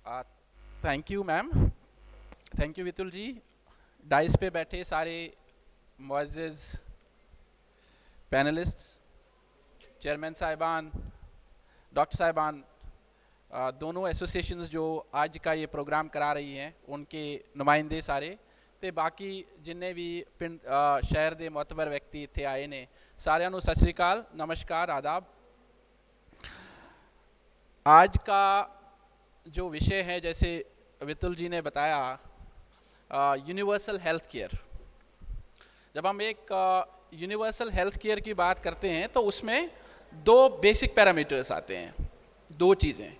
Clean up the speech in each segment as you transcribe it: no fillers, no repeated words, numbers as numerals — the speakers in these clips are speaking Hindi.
Thank you ma'am. Thank you Vitul ji. Dais पे बैठे सारे मुअज़्ज़िज़ पैनलिस्ट्स, चेयरमैन साहिबान, डॉक्टर साहिबान, दोनों एसोसिएशंस जो आज का ये प्रोग्राम करा रही हैं उनके नुमाइंदे सारे ते बाकी जिन्ने भी पिंड शहर दे मोतबर व्यक्ति इत्थे आए ने सारिਆਂ ਨੂੰ सत श्री अकाल, नमस्कार, आदाब। आज का जो विषय है, जैसे वितुल जी ने बताया, यूनिवर्सल हेल्थ केयर। जब हम एक यूनिवर्सल हेल्थ केयर की बात करते हैं तो उसमें दो बेसिक पैरामीटर्स आते हैं, दो चीज़ें।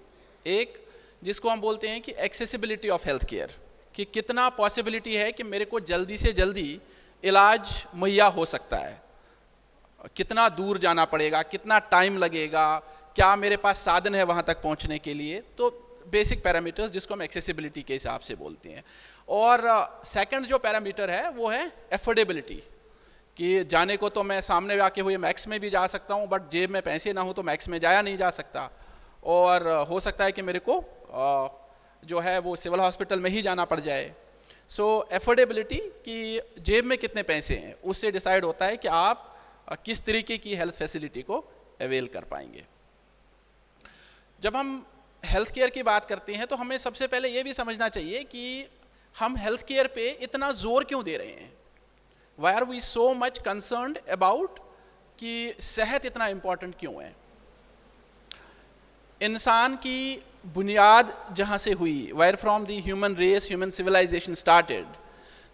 एक जिसको हम बोलते हैं कि एक्सेसिबिलिटी ऑफ हेल्थ केयर, कि कितना पॉसिबिलिटी है कि मेरे को जल्दी से जल्दी इलाज मुहैया हो सकता है, कितना दूर जाना पड़ेगा, कितना टाइम लगेगा, क्या मेरे पास साधन है वहाँ तक पहुँचने के लिए। तो बेसिक पैरामीटर्स जिसको हम एक्सेसिबिलिटी के हिसाब से बोलते हैं। और सेकंड जो पैरामीटर है वो है एफोर्डेबिलिटी, कि जाने को तो मैं सामने आके हुए मैक्स में भी जा सकता हूँ, बट जेब में पैसे ना हो तो मैक्स में जाया नहीं जा सकता, और हो सकता है कि मेरे को जो है वो सिविल हॉस्पिटल में ही जाना पड़ जाए। सो एफोर्डेबिलिटी, कि जेब में कितने पैसे हैं, उससे डिसाइड होता है कि आप किस तरीके की हेल्थ फैसिलिटी को अवेल कर पाएंगे। जब हम हेल्थ केयर की बात करते हैं तो हमें सबसे पहले ये भी समझना चाहिए कि हम हेल्थ केयर पे इतना जोर क्यों दे रहे हैं। Why are we so much concerned about, कि सेहत इतना इंपॉर्टेंट क्यों है। इंसान की बुनियाद जहां से हुई, where from the human race, human civilisation started,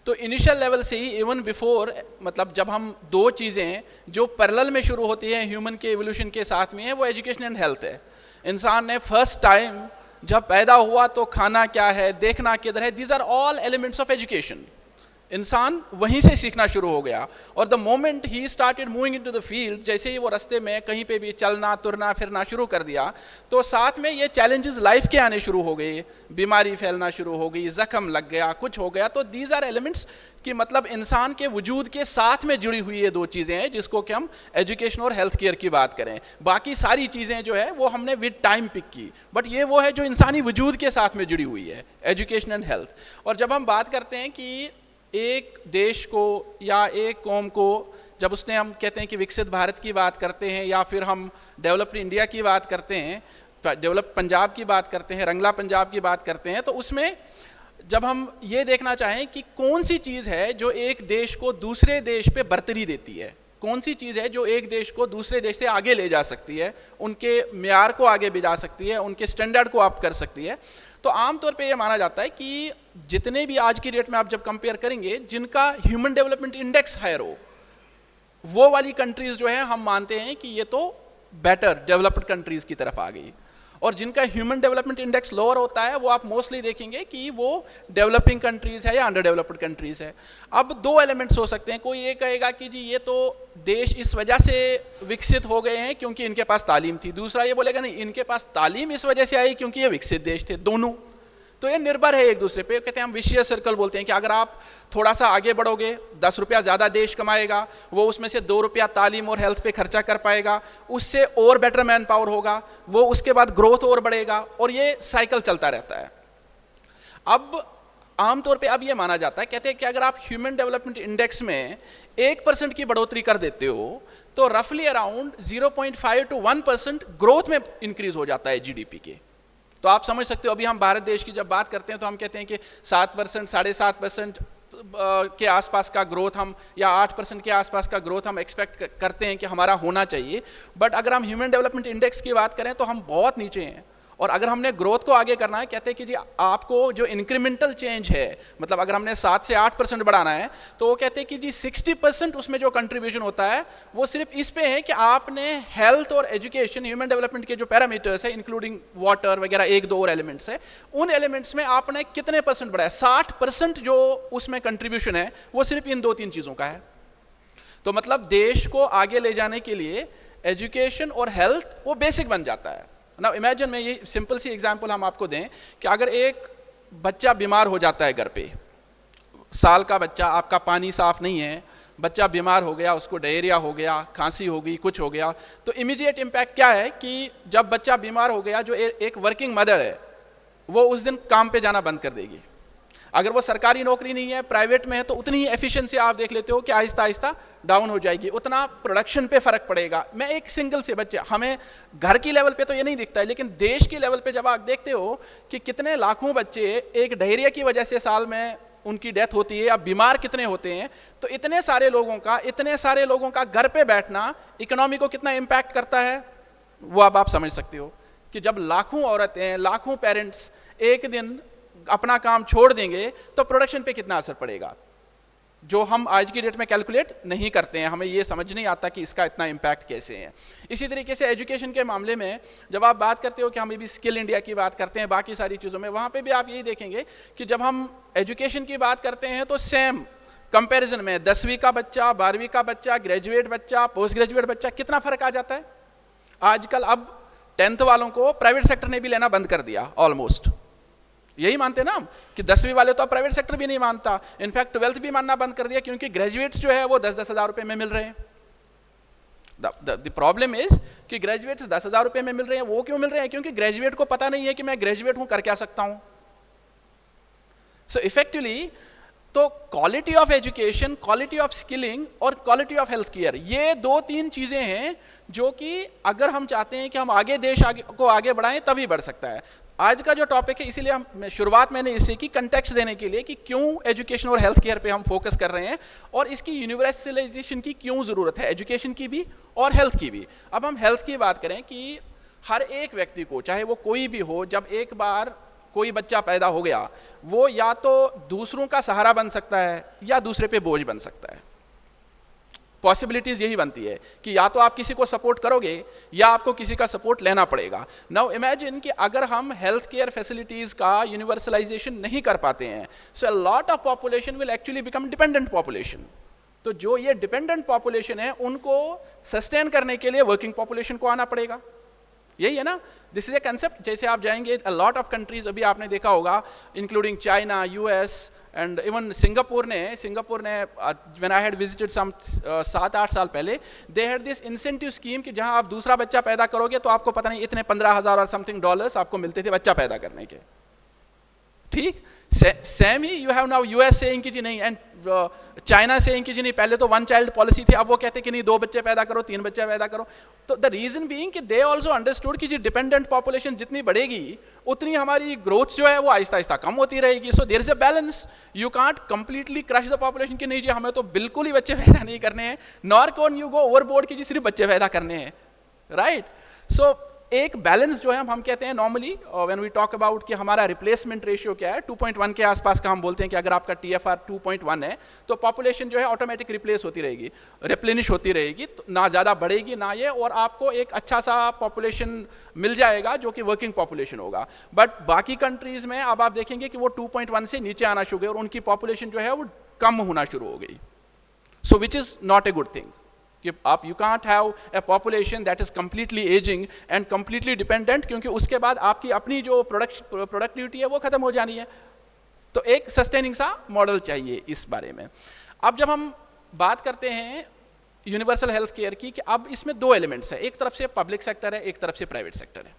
तो इनिशियल लेवल से ही, इवन बिफोर, मतलब जब हम दो चीज़ें जो पैरेलल में शुरू होती हैं ह्यूमन के एवोल्यूशन के साथ में है, वो एजुकेशन एंड हेल्थ है। इंसान ने फर्स्ट टाइम जब पैदा हुआ तो खाना क्या है, देखना किधर है, these are all elements of education. इंसान वहीं से सीखना शुरू हो गया। और the moment he started moving into the field, जैसे ही वो रास्ते में कहीं पे भी चलना तुरना फिरना शुरू कर दिया, तो साथ में ये चैलेंजेस लाइफ के आने शुरू हो गए, बीमारी फैलना शुरू हो गई, जख्म लग गया, कुछ हो गया। तो दीज आर एलिमेंट्स, कि मतलब इंसान के वजूद के साथ में जुड़ी हुई ये दो चीज़ें हैं जिसको कि हम एजुकेशन और हेल्थ केयर की बात करें। बाकी सारी चीज़ें जो है वो हमने विद टाइम पिक की, बट ये वो है जो इंसानी वजूद के साथ में जुड़ी हुई है, एजुकेशन एंड हेल्थ। और जब हम बात करते हैं कि एक देश को या एक कौम को, जब उसने, हम कहते हैं कि विकसित भारत की बात करते हैं, या फिर हम डेवलप्ड इंडिया की बात करते हैं, डेवलप पंजाब की बात करते हैं, रंगला पंजाब की बात करते हैं, तो उसमें जब हम ये देखना चाहें कि कौन सी चीज़ है जो एक देश को दूसरे देश पे बरतरी देती है, कौन सी चीज़ है जो एक देश को दूसरे देश से आगे ले जा सकती है, उनके म्यार को आगे भी जा सकती है, उनके स्टैंडर्ड को अप कर सकती है, तो आमतौर पे ये माना जाता है कि जितने भी आज की डेट में आप जब कंपेयर करेंगे, जिनका ह्यूमन डेवलपमेंट इंडेक्स हायर हो, वो वाली कंट्रीज जो है हम मानते हैं कि ये तो बेटर डेवलप्ड कंट्रीज की तरफ आ गई। और जिनका ह्यूमन डेवलपमेंट इंडेक्स लोअर होता है वो आप मोस्टली देखेंगे कि वो डेवलपिंग कंट्रीज है या अंडर डेवलप्ड कंट्रीज है। अब दो एलिमेंट्स हो सकते हैं, कोई ये कहेगा कि जी ये तो देश इस वजह से विकसित हो गए हैं क्योंकि इनके पास तालीम थी, दूसरा ये बोलेगा नहीं, इनके पास तालीम इस वजह से आई क्योंकि ये विकसित देश थे। दोनों तो ये निर्भर है एक दूसरे पे। कहते हैं, हम विशियस सर्कल बोलते हैं कि अगर आप थोड़ा सा आगे बढ़ोगे, 10 रुपया ज़्यादा देश कमाएगा, वो उसमें से 2 रुपया तालीम और हेल्थ पे खर्चा कर पाएगा, उससे और बेटर मैन पावर होगा, वो उसके बाद ग्रोथ और बढ़ेगा, और ये साइकिल चलता रहता है। अब आमतौर पे अब ये माना जाता है, कहते हैं कि अगर आप ह्यूमन डेवलपमेंट इंडेक्स में 1% की बढ़ोतरी कर देते हो तो रफली अराउंड 0.5 to 1% ग्रोथ में इंक्रीज हो जाता है जीडीपी के। तो आप समझ सकते हो, अभी हम भारत देश की जब बात करते हैं तो हम कहते हैं कि 7%, 7.5% के आसपास का ग्रोथ हम, या 8% के आसपास का ग्रोथ हम एक्सपेक्ट करते हैं कि हमारा होना चाहिए। बट अगर हम ह्यूमन डेवलपमेंट इंडेक्स की बात करें तो हम बहुत नीचे हैं। और अगर हमने ग्रोथ को आगे करना है, कहते हैं कि जी आपको जो इंक्रीमेंटल चेंज है, मतलब अगर हमने 7 से 8% बढ़ाना है, तो वो कहते हैं कि जी 60% उसमें जो कंट्रीब्यूशन होता है वो सिर्फ इस पे है कि आपने हेल्थ और एजुकेशन, ह्यूमन डेवलपमेंट के जो पैरामीटर्स है इंक्लूडिंग वाटर वगैरह, एक दो और एलिमेंट्स है, उन एलिमेंट्स में आपने कितने परसेंट बढ़ाया। 60% जो उसमें कंट्रीब्यूशन है वो सिर्फ इन 2-3 चीज़ों का है। तो मतलब देश को आगे ले जाने के लिए एजुकेशन और हेल्थ वो बेसिक बन जाता है ना। इमेजिन में ये सिंपल सी एग्जांपल हम आपको दें कि अगर एक बच्चा बीमार हो जाता है घर पे, साल का बच्चा, आपका पानी साफ नहीं है, बच्चा बीमार हो गया, उसको डायरिया हो गया, खांसी हो गई, कुछ हो गया, तो इमीडिएट इम्पैक्ट क्या है कि जब बच्चा बीमार हो गया, जो एक वर्किंग मदर है वो उस दिन काम पे जाना बंद कर देगी। अगर वो सरकारी नौकरी नहीं है, प्राइवेट में है, तो उतनी ही एफिशिएंसी आप देख लेते हो कि आहिस्ता आहिस्ता डाउन हो जाएगी, उतना प्रोडक्शन पे फर्क पड़ेगा। मैं एक सिंगल से बच्चे, हमें घर की लेवल पे तो ये नहीं दिखता है, लेकिन देश की लेवल पे जब आप देखते हो कि कितने लाखों बच्चे एक डायरिया की वजह से साल में उनकी डेथ होती है, या बीमार कितने होते हैं, तो इतने सारे लोगों का घर पे बैठना इकोनॉमी को कितना इंपैक्ट करता है, वो अब आप समझ सकते हो कि जब लाखों औरतें, लाखों पेरेंट्स एक दिन अपना काम छोड़ देंगे तो प्रोडक्शन पे कितना असर पड़ेगा, जो हम आज की डेट में कैलकुलेट नहीं करते हैं, हमें ये समझ नहीं आता कि इसका इतना इंपैक्ट कैसे है। इसी तरीके से एजुकेशन के मामले में जब आप बात करते हो कि हम भी स्किल इंडिया की बात करते हैं, बाकी सारी चीज़ों में, वहाँ पे भी आप यही देखेंगे कि जब हम एजुकेशन की बात करते हैं तो सेम कंपैरिजन में 10वीं का बच्चा, 12वीं का बच्चा, ग्रेजुएट बच्चा, पोस्ट ग्रेजुएट बच्चा, कितना फर्क आ जाता है। आजकल अब 10th वालों को प्राइवेट सेक्टर ने भी लेना बंद कर दिया ऑलमोस्ट, यही मानते ना हम कि 10वीं वाले तो अब प्राइवेट सेक्टर भी नहीं मानता, इनफैक्ट 12th भी मानना बंद कर दिया, क्योंकि ग्रेजुएट्स जो है वो 10-10 हज़ार रुपए में मिल रहे हैं। द प्रॉब्लम इज कि ग्रेजुएट्स 10 हज़ार रुपए में मिल रहे हैं, वो क्यों मिल रहे हैं, क्योंकि ग्रेजुएट को पता नहीं है कि मैं ग्रेजुएट हूं, कर क्या सकता हूं। सो इफेक्टिवली तो quality of education, quality of skilling और क्वालिटी ऑफ हेल्थ केयर, ये 2-3 चीजें हैं जो कि अगर हम चाहते हैं कि हम आगे देश को आगे बढ़ाएं तभी बढ़ सकता है। आज का जो टॉपिक है, इसीलिए हम शुरुआत मैंने इससे की कंटेक्स्ट देने के लिए कि क्यों एजुकेशन और हेल्थ केयर पे हम फोकस कर रहे हैं और इसकी यूनिवर्सलाइजेशन की क्यों जरूरत है, एजुकेशन की भी और हेल्थ की भी। अब हम हेल्थ की बात करें कि हर एक व्यक्ति को, चाहे वो कोई भी हो, जब एक बार कोई बच्चा पैदा हो गया, वो या तो दूसरों का सहारा बन सकता है या दूसरे पे बोझ बन सकता है। पॉसिबिलिटीज यही बनती है कि या तो आप किसी को सपोर्ट करोगे या आपको किसी का सपोर्ट लेना पड़ेगा। नाउ इमेजिन कि अगर हम हेल्थ केयर फैसिलिटीज का यूनिवर्सलाइजेशन नहीं कर पाते हैं, so a lot of population will actually become dependent population. तो जो ये डिपेंडेंट पॉपुलेशन है, उनको सस्टेन करने के लिए वर्किंग पॉपुलेशन को आना पड़ेगा। यही है ना, दिस इज ए कंसेप्ट। जैसे आप जाएंगे अ लॉट ऑफ कंट्रीज, अभी आपने देखा होगा, including China, US and even Singapore ने व्हेन आई हैड विजिटेड सम 7-8 साल पहले, they had this incentive scheme कि जहां आप दूसरा बच्चा पैदा करोगे तो आपको पता नहीं इतने 15,000 और समथिंग डॉलर्स आपको मिलते थे बच्चा पैदा करने के। ठीक same he you have now US saying कि जी नहीं, एंड चाइना सेइंग कि जी नहीं, पहले तो 1 चाइल्ड पॉलिसी थी, अब वो कहते कि नहीं 2 बच्चे पैदा करो, 3 बच्चे पैदा करो। तो द रीजन बीइंग कि दे आल्सो अंडरस्टूड कि जी डिपेंडेंट पॉपुलेशन जितनी बढ़ेगी उतनी हमारी ग्रोथ जो है वो आहिस्ता आहिस्ता कम होती रहेगी। So there is a balance, you can't completely crush the population कि नहीं जी हमें तो बिल्कुल ही बच्चे पैदा नहीं करने हैं, nor can you go overboard कि जी सिर्फ बच्चे पैदा करने हैं, राइट। सो एक बैलेंस जो है हम कहते हैं normally when we talk about कि हमारा रिप्लेसमेंट रेशियो क्या है, 2.1 के आसपास का हम बोलते हैं कि अगर आपका TFR 2.1 है तो पॉपुलेशन जो है ऑटोमेटिक रिप्लेस होती रहेगी, रिप्लेनिश होती रहेगी, तो ना ज़्यादा बढ़ेगी ना ये, और आपको एक अच्छा सा पॉपुलेशन मिल जाएगा जो कि वर्किंग पॉपुलेशन होगा। बट बाकी कंट्रीज में अब आप देखेंगे कि वो 2.1 से नीचे आना शुरू हुई और उनकी पॉपुलेशन जो है वो कम होना शुरू हो गई। So which is not a good thing कि आप you can't have a population that is completely ageing and completely dependent, क्योंकि उसके बाद आपकी अपनी जो प्रोडक्टिविटी है वो खत्म हो जानी है। तो एक सस्टेनिंग सा मॉडल चाहिए इस बारे में। अब जब हम बात करते हैं यूनिवर्सल हेल्थ केयर की, कि अब इसमें 2 एलिमेंट्स है, एक तरफ से पब्लिक सेक्टर है, एक तरफ से प्राइवेट सेक्टर है।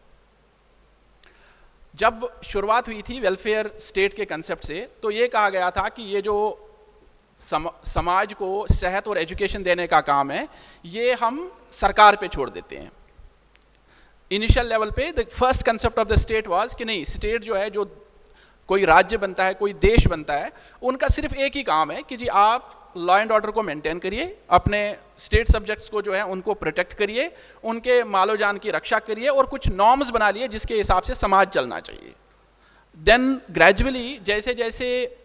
जब शुरुआत हुई थी वेलफेयर स्टेट के कंसेप्ट से, तो ये कहा गया था कि ये जो समाज को सेहत और एजुकेशन देने का काम है ये हम सरकार पे छोड़ देते हैं। इनिशियल लेवल पे the first concept of the state was कि नहीं, स्टेट जो है, जो कोई राज्य बनता है, कोई देश बनता है, उनका सिर्फ एक ही काम है कि जी आप लॉ एंड ऑर्डर को मेंटेन करिए, अपने स्टेट सब्जेक्ट्स को जो है उनको प्रोटेक्ट करिए, उनके मालो जान की रक्षा करिए और कुछ नॉर्म्स बना लिए जिसके हिसाब से समाज चलना चाहिए। देन ग्रेजुअली जैसे जैसे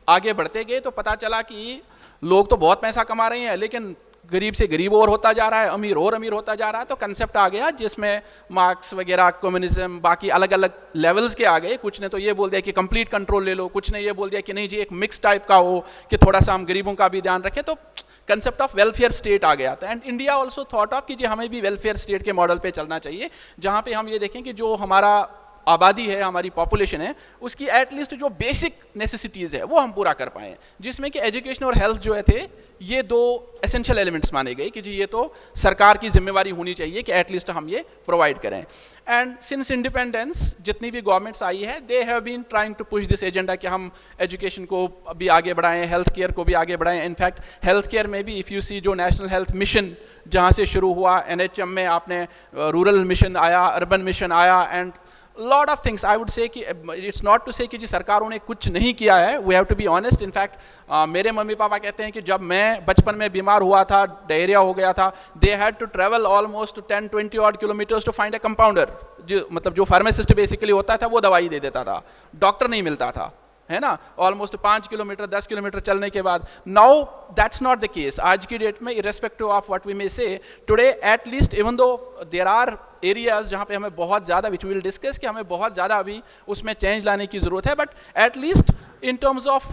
आगे बढ़ते गए तो पता चला कि लोग तो बहुत पैसा कमा रहे हैं लेकिन गरीब से गरीब और होता जा रहा है, अमीर और अमीर होता जा रहा है। तो कंसेप्ट आ गया जिसमें मार्क्स वगैरह, कम्युनिज्म, बाकी अलग अलग लेवल्स के आ गए। कुछ ने तो ये बोल दिया कि कंप्लीट कंट्रोल ले लो, कुछ ने ये बोल दिया कि नहीं जी एक मिक्स टाइप का हो कि थोड़ा सा हम गरीबों का भी ध्यान रखें। तो कंसेप्ट ऑफ वेलफेयर स्टेट आ गया था। And India also thought of कि जी हमें भी वेलफेयर स्टेट के मॉडल पे चलना चाहिए, जहाँ पे हम ये देखें कि जो हमारा आबादी है, हमारी पॉपुलेशन है, उसकी एटलीस्ट जो बेसिक नेसेसिटीज़ है वो हम पूरा कर पाएँ, जिसमें कि एजुकेशन और हेल्थ जो है थे ये दो एसेंशियल एलिमेंट्स माने गए कि जी ये तो सरकार की जिम्मेवारी होनी चाहिए कि एटलीस्ट हम ये प्रोवाइड करें। एंड सिंस इंडिपेंडेंस जितनी भी गवर्नमेंट्स आई है they have been trying to push this agenda कि हम एजुकेशन को भी आगे बढ़ाएं, हेल्थ केयर को भी आगे बढ़ाएं। इनफैक्ट हेल्थ केयर में भी इफ़ यू सी जो नेशनल हेल्थ मिशन जहाँ से शुरू हुआ, NHM में आपने रूरल मिशन आया, अर्बन मिशन आया, and lot of things I would say कि इट्स नॉट टू से कि जी सरकारों ने कुछ नहीं किया है, we have to be honest. In fact मेरे मम्मी पापा कहते हैं कि जब मैं बचपन में बीमार हुआ था, डायरिया हो गया था, they had to travel almost 10-20 odd kilometres to find a compounder, जो मतलब जो फार्मासिस्ट बेसिकली होता था वो दवाई दे देता था, डॉक्टर नहीं मिलता था, है ना, ऑलमोस्ट 5 किलोमीटर 10 किलोमीटर चलने के बाद। Now that's not the case. आज की डेट में irrespective of what we may say today, at least even though there are areas जहाँ पे हमें बहुत ज़्यादा, विच विल डिस्कस कि हमें बहुत ज़्यादा अभी उसमें चेंज लाने की ज़रूरत है, but at least in terms of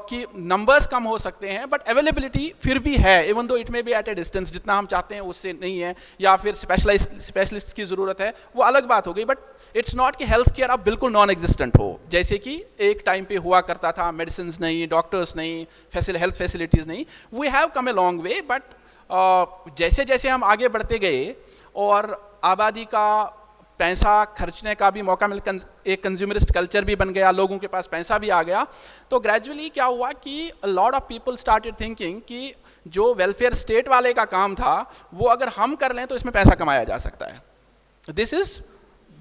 कि नंबर्स कम हो सकते हैं बट अवेलेबिलिटी फिर भी है, even though it may be at a distance, जितना हम चाहते हैं उससे नहीं है, या फिर स्पेशलिस्ट की ज़रूरत है, वो अलग बात हो गई। बट इट्स नॉट कि हेल्थ केयर अब बिल्कुल नॉन एग्जिस्टेंट हो, जैसे कि एक टाइम पे हुआ करता था, मेडिसिन नहीं, डॉक्टर्स नहीं, हेल्थ फैसिलिटीज़ नहीं। We have come a long way, but जैसे जैसे हम आगे बढ़ते गए और आबादी का पैसा खर्चने का भी मौका मिल, एक कंज्यूमरिस्ट कल्चर भी बन गया, लोगों के पास पैसा भी आ गया, तो ग्रेजुअली क्या हुआ कि lot of people started thinking कि जो वेलफेयर स्टेट वाले का काम था वो अगर हम कर लें तो इसमें पैसा कमाया जा सकता है। दिस इज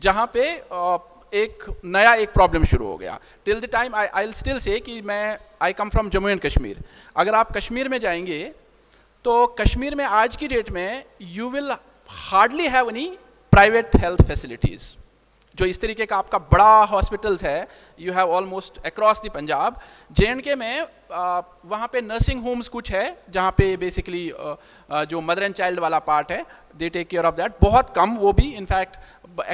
जहाँ पे एक नया एक प्रॉब्लम शुरू हो गया। Till the time I will still say कि I come from Jammu and Kashmir. अगर आप कश्मीर में जाएंगे तो कश्मीर में आज की डेट में you will hardly have any private health facilities. जो इस तरीके का आपका बड़ा हॉस्पिटल्स है you have almost across the Punjab. JNK में वहाँ पे नर्सिंग होम्स कुछ है जहाँ पे बेसिकली जो मदर एंड चाइल्ड वाला पार्ट है they take care of that, बहुत कम वो भी। In fact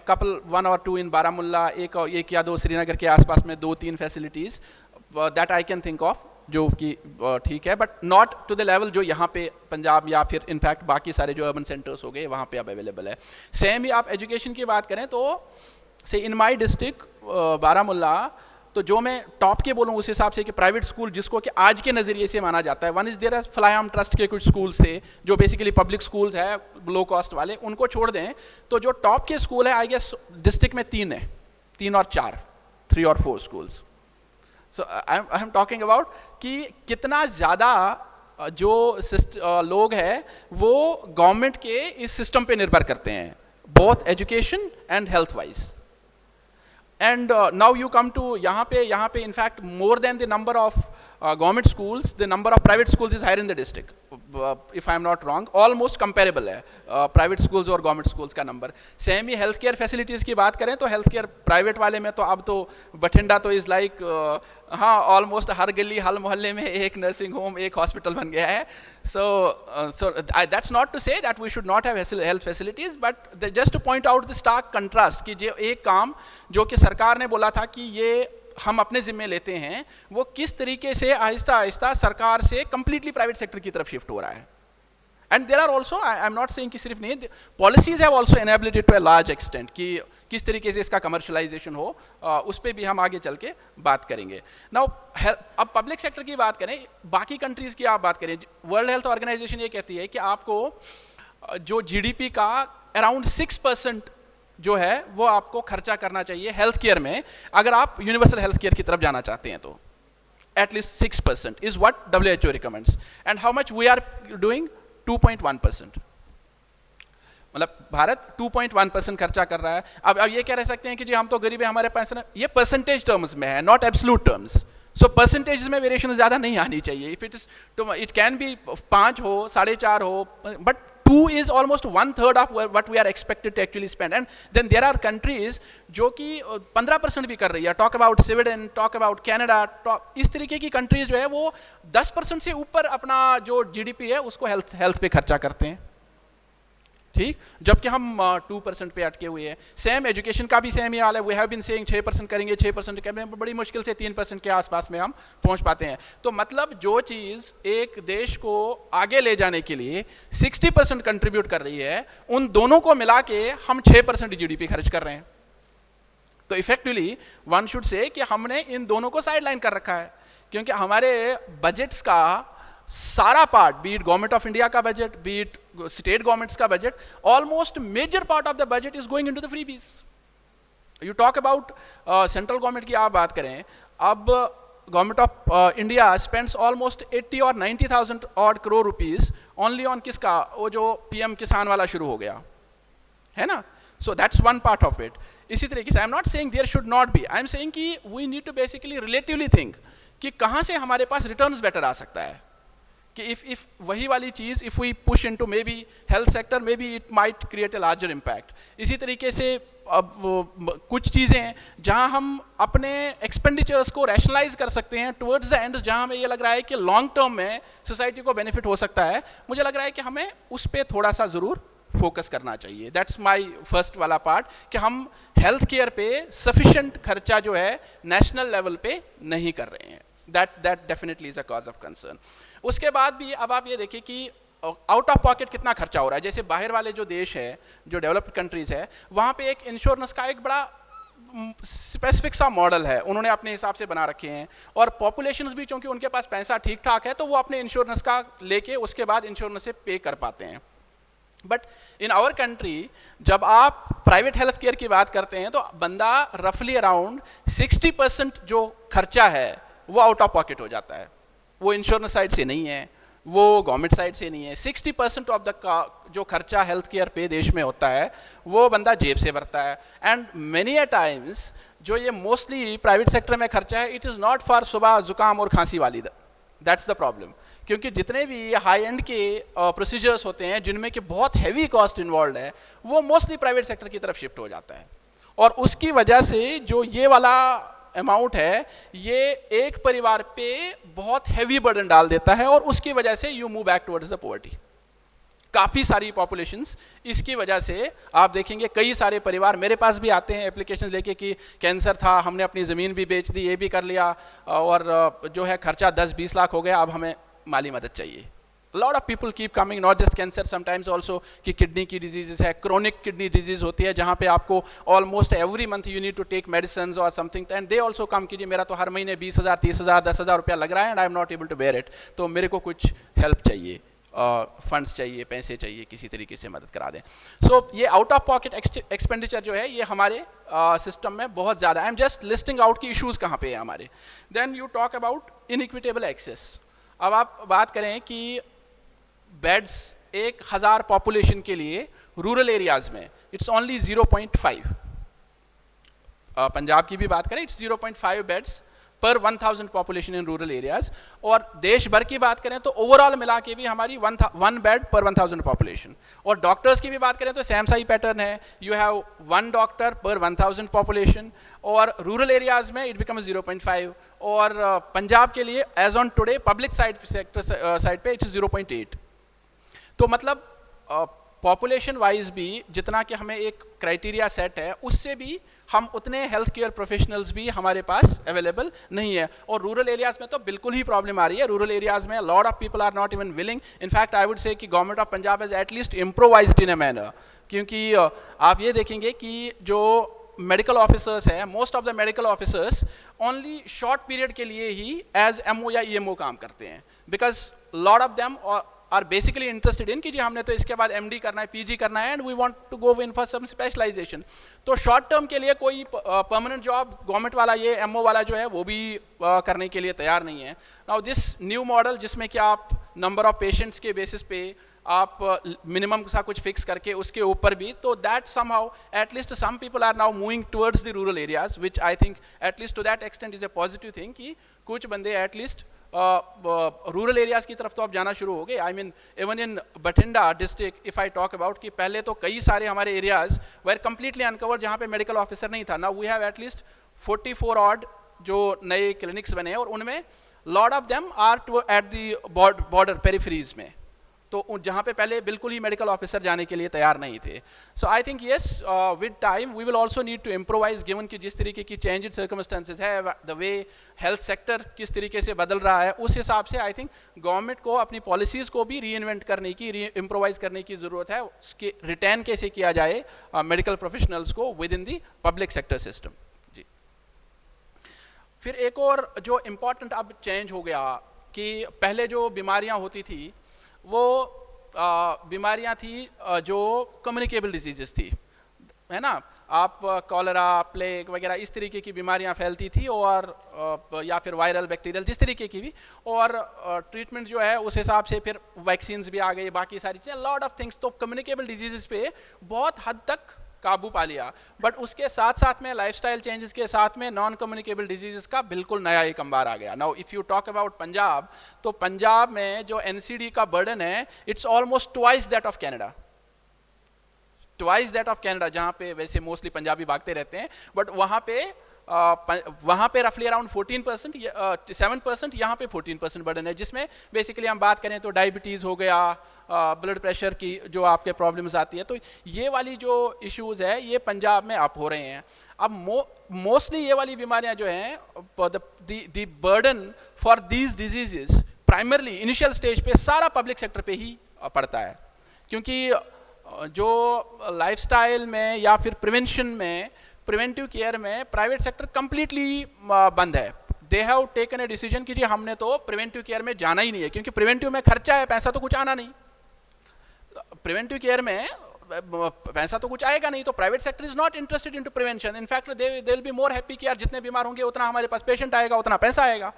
couple 1 or 2 in Baramulla, एक या दो श्रीनगर के आसपास में 2-3 facilities that I can think of जो कि ठीक है, but not to the level जो यहाँ पे पंजाब या फिर इनफैक्ट बाकी सारे जो अर्बन सेंटर्स हो गए वहाँ पे अब अवेलेबल है। सेम ही आप एजुकेशन की बात करें तो से इन माई डिस्ट्रिक्ट बारामुल्ला, तो जो मैं टॉप के बोलूँ उस हिसाब से कि प्राइवेट स्कूल जिसको कि आज के नज़रिए से माना जाता है, वन इज़ देयर फलाहम ट्रस्ट के कुछ स्कूल्स थे जो बेसिकली पब्लिक स्कूल्स है लो कॉस्ट वाले, उनको छोड़ दें तो जो टॉप के स्कूल है आई गेस डिस्ट्रिक्ट में 3 है, 3 और 4, 3 और 4 schools. So I am talking about कि कितना ज़्यादा जो लोग हैं वो गवर्नमेंट के इस सिस्टम पे निर्भर करते हैं, both education and health wise. And now you come to यहाँ पे in fact more than the number of government schools, the number of private schools is higher in the district, if I am not wrong, almost comparable है private schools और government schools का number। सेम ही हेल्थ केयर फैसिलिटीज़ की बात करें तो हेल्थ केयर प्राइवेट वाले में तो अब तो बठिंडा तो इज़ लाइक हाँ ऑलमोस्ट हर गली हर मोहल्ले में एक नर्सिंग होम, एक हॉस्पिटल बन गया है। so that's not to say that we should not have health facilities, but just to point out the stark contrast कि जो एक काम जो कि सरकार ने बोला था कि ये हम अपने जिम्मे लेते हैं, वो किस तरीके से आहिस्ता आहिस्ता सरकार से कंप्लीटली प्राइवेट सेक्टर की तरफ शिफ्ट हो रहा है। And there are also, I am not saying कि सिर्फ नहीं, policies have also enabled it to a large extent कि किस तरीके से इसका कमर्शलाइजेशन हो, उस पर भी हम आगे चल के बात करेंगे। नाउ अब पब्लिक सेक्टर की बात करें, बाकी कंट्रीज की आप बात करें, वर्ल्ड हेल्थ ऑर्गेनाइजेशन ये कहती है कि आपको जो GDP का अराउंड 6% जो है वो आपको खर्चा करना चाहिए हेल्थ केयर में, अगर आप यूनिवर्सल हेल्थ केयर की तरफ जाना चाहते हैं तो at least 6% is what WHO recommends. And how much we are doing? 2.1%। मतलब भारत 2.1% खर्चा कर रहा है। अब ये क्या रह सकते हैं कि जी हम तो गरीब है, हमारे पास ना, ये परसेंटेज टर्म्स में है, not absolute terms. So percentage में वेरिएशन ज़्यादा नहीं आनी चाहिए। इफ इट कैन बी 5 हो, 4.5 हो, but 2 is almost 1/3 of what we are expected to actually spend. And then there are countries जो कि 15% भी कर रही है। Talk about Sweden, talk about Canada, इस तरीके की कंट्रीज जो है वो 10% से ऊपर अपना जो GDP है उसको हेल्थ पे खर्चा करते हैं, ठीक, जबकि हम 2% पे अटके हुए हैं। सेम एजुकेशन का भी सेम ही हाल है। वी हैव बीन सेइंग 6% करेंगे, 6% करेंगे, बड़ी मुश्किल से 3% के आसपास में हम पहुंच पाते हैं। तो मतलब जो चीज़ एक देश को आगे ले जाने के लिए 60% कंट्रीब्यूट कर रही है, उन दोनों को मिला के हम 6% GDP खर्च कर रहे हैं, तो इफेक्टिवली वन शुड से कि हमने इन दोनों को साइडलाइन कर रखा है, क्योंकि हमारे बजट्स का सारा part, be it government of India का budget, be it state governments का budget, almost major part of the budget is going into the freebies. You talk about central government की आप बात करें, अब government of India spends almost 80 और 90,000 odd crore rupees only on किसका, वो जो पीएम किसान वाला शुरू हो गया है ना. So that's one part of it. इसी तरीके से I am not saying there should not be, I am saying कि we need to basically relatively think कि कहां से हमारे पास रिटर्न्स बेटर आ सकता है, कि if वही वाली चीज if we push into maybe health sector, maybe it might create a larger impact. इसी तरीके से अब कुछ चीजें जहां हम अपने एक्सपेंडिचर्स को रैशनलाइज कर सकते हैं टुवर्ड्स द एंड, जहां हमें ये लग रहा है कि लॉन्ग टर्म में सोसाइटी को बेनिफिट हो सकता है, मुझे लग रहा है कि हमें उस पर थोड़ा सा जरूर फोकस करना चाहिए. दैट्स माय फर्स्ट वाला पार्ट, कि हम हेल्थ केयर पे सफिशिएंट खर्चा जो है नेशनल लेवल पे नहीं कर रहे हैं. That definitely is a cause of concern. उसके बाद भी अब आप ये देखिए कि आउट ऑफ पॉकेट कितना खर्चा हो रहा है. जैसे बाहर वाले जो देश है, जो डेवलप्ड कंट्रीज है, वहां पे एक इंश्योरेंस का एक बड़ा स्पेसिफिक सा मॉडल है, उन्होंने अपने हिसाब से बना रखे हैं, और पॉपुलेशंस भी चूंकि उनके पास पैसा ठीक ठाक है तो वो अपने इंश्योरेंस का लेके उसके बाद इंश्योरेंस से पे कर पाते हैं. बट इन आवर कंट्री जब आप प्राइवेट हेल्थ केयर की बात करते हैं तो बंदा रफली अराउंड 60% जो खर्चा है वो आउट ऑफ पॉकेट हो जाता है. वो इंश्योरेंस साइड से नहीं है, वो गवर्नमेंट साइड से नहीं है. 60% ऑफ द जो खर्चा हेल्थ केयर पे देश में होता है वो बंदा जेब से भरता है. एंड मेनी अ टाइम्स जो ये मोस्टली प्राइवेट सेक्टर में खर्चा है, इट इज़ नॉट फॉर सुबह जुकाम और खांसी वाली. दैट्स द प्रॉब्लम, क्योंकि जितने भी हाई एंड के प्रोसीजर्स होते हैं जिनमें कि बहुत हैवी कॉस्ट इन्वॉल्व है, वो मोस्टली प्राइवेट सेक्टर की तरफ शिफ्ट हो जाता है. और उसकी वजह से जो ये वाला अमाउंट है, ये एक परिवार पे बहुत हैवी बर्डन डाल देता है, और उसकी वजह से you move back towards the poverty. काफ़ी सारी पॉपुलेशंस इसकी वजह से आप देखेंगे, कई सारे परिवार मेरे पास भी आते हैं एप्लीकेशन लेके कि कैंसर था, हमने अपनी ज़मीन भी बेच दी, ये भी कर लिया, और जो है खर्चा 10-20 लाख हो गया, अब हमें माली मदद चाहिए. Lot of people keep coming, not just cancer, sometimes also कि किडनी की डिजीजेस है, क्रोनिक किडनी डिजीज होती है जहाँ पे आपको almost every month you need to take medicine और something, and they also come कीजिए, मेरा तो हर महीने 20,000, 30,000, 10,000 रुपया लग रहा है and I am not able to bear it, तो मेरे को कुछ हेल्प चाहिए, फंड्स चाहिए, पैसे चाहिए, किसी तरीके से मदद करा दें. सो ये आउट ऑफ पॉकेट एक्सपेंडिचर जो है ये हमारे सिस्टम में बहुत ज़्यादा. I am just listing out की इशूज़ कहाँ पे है हमारे. Then you talk about inequitable access. अब आप बात करें कि बेड्स 1,000 पॉपुलेशन के लिए रूरल एरियाज में इट्स ओनली 0.5. पंजाब की भी बात करें, इट्स 0.5 बेड्स पर 1,000 पॉपुलेशन इन रूरल एरियाज. और देश भर की बात करें तो ओवरऑल मिला के भी हमारी 1 बेड पर 1,000 पॉपुलेशन. और डॉक्टर्स की भी बात करें तो सेम सा ही पैटर्न है, यू हैव 1 डॉक्टर पर 1,000 पॉपुलेशन, और रूरल एरियाज में इट बिकम्स 0.5. और पंजाब के लिए as on today public sector side पे इट्स 0.8. तो मतलब पॉपुलेशन वाइज भी जितना कि हमें एक क्राइटेरिया सेट है, उससे भी हम उतने हेल्थ केयर प्रोफेशनल्स भी हमारे पास अवेलेबल नहीं है. और रूरल एरियाज में तो बिल्कुल ही प्रॉब्लम आ रही है. रूरल एरियाज में lot of people are not even willing. In fact I would say कि government of Punjab has at least improvised in a manner, क्योंकि आप ये देखेंगे कि जो मेडिकल ऑफिसर्स हैं, most of the medical officers only short period के लिए ही एज एमओ या ईएमओ काम करते हैं, because lot of them are basically interested in कि जी हमने तो इसके बाद एमडी करना है, पीजी करना है, and we want to go in for some specialisation. तो शॉर्ट टर्म के लिए कोई परमानेंट जॉब गवर्नमेंट वाला ये एमओ वाला जो है वो भी करने के लिए तैयार नहीं है. नाउ दिस न्यू मॉडल जिसमें कि आप नंबर ऑफ पेशेंट्स के बेसिस पे आप मिनिमम सा कुछ फिक्स करके उसके ऊपर भी, तो that somehow at least some people are now moving towards the rural areas, which I think at least to that extent is a positive thing कि कुछ बंदे एटलीस्ट रूरल एरियाज की तरफ तो अब जाना शुरू हो गए. I mean even in Bathinda district if I talk about कि पहले तो कई सारे हमारे एरियाज वेर कंप्लीटली अनकवर्ड जहाँ पे मेडिकल ऑफिसर नहीं था. Now we have at least 44 odd जो नए क्लिनिक्स बने हैं, और उनमें lot of them are to at the border peripheries में, तो जहाँ पे पहले बिल्कुल ही मेडिकल ऑफिसर जाने के लिए तैयार नहीं थे. So I think yes with time we will also need to improvise, given कि जिस तरीके की चेंज इन सर्कमस्टेंसेज है, द वे हेल्थ सेक्टर किस तरीके से बदल रहा है, उस हिसाब से आई थिंक गवर्नमेंट को अपनी पॉलिसीज़ को भी री इन्वेंट करने की, री इम्प्रोवाइज करने की ज़रूरत है. उसके रिटेन कैसे किया जाए मेडिकल प्रोफेशनल्स को with in the public sector system. फिर एक और जो इम्पोर्टेंट अब चेंज हो गया कि पहले जो बीमारियां होती थी वो बीमारियां थी जो कम्युनिकेबल डिजीजेस थी, है ना। आप कॉलरा, प्लेग वगैरह इस तरीके की बीमारियां फैलती थी, और या फिर वायरल, बैक्टीरियल, जिस तरीके की भी, और ट्रीटमेंट जो है उस हिसाब से फिर वैक्सीन्स भी आ गई, बाकी सारी चीज़ें, लॉट ऑफ थिंग्स। तो कम्युनिकेबल डिजीजेस पे बहुत हद तक काबू पा लिया, बट उसके साथ साथ में लाइफस्टाइल चेंजेस के साथ में नॉन कम्युनिकेबल डिजीजेस का बिल्कुल नया एक अंबार आ गया। Now if you talk about Punjab, तो पंजाब में जो एनसीडी का बर्डन है, it's almost twice that of Canada, twice that of Canada, जहां पे वैसे मोस्टली पंजाबी भागते रहते हैं, बट वहां पे रफली अराउंड 14%, 7%, यहाँ पे 14% बर्डन है, जिसमें बेसिकली हम बात करें तो डायबिटीज हो गया, ब्लड प्रेशर की जो आपके प्रॉब्लम्स आती है, तो ये वाली जो इश्यूज है ये पंजाब में अप हो रहे हैं। अब मोस्टली ये वाली बीमारियां जो हैं, the burden for these diseases primarily initial stage पे सारा पब्लिक सेक्टर पे ही पड़ता है, क्योंकि जो लाइफस्टाइल में या फिर प्रिवेंशन में, प्रिवेंटिव केयर में प्राइवेट सेक्टर कंप्लीटली बंद है। They have taken a decision कि जी हमने तो प्रिवेंटिव केयर में जाना ही नहीं है, क्योंकि प्रिवेंटिव में खर्चा है, पैसा तो कुछ आना नहीं। प्रिवेंटिव केयर में पैसा तो कुछ आएगा नहीं, तो private sector is not interested into prevention. In fact they will be more happy कि यार जितने बीमार होंगे उतना हमारे पास पेशेंट आएगा, उतना पैसा आएगा।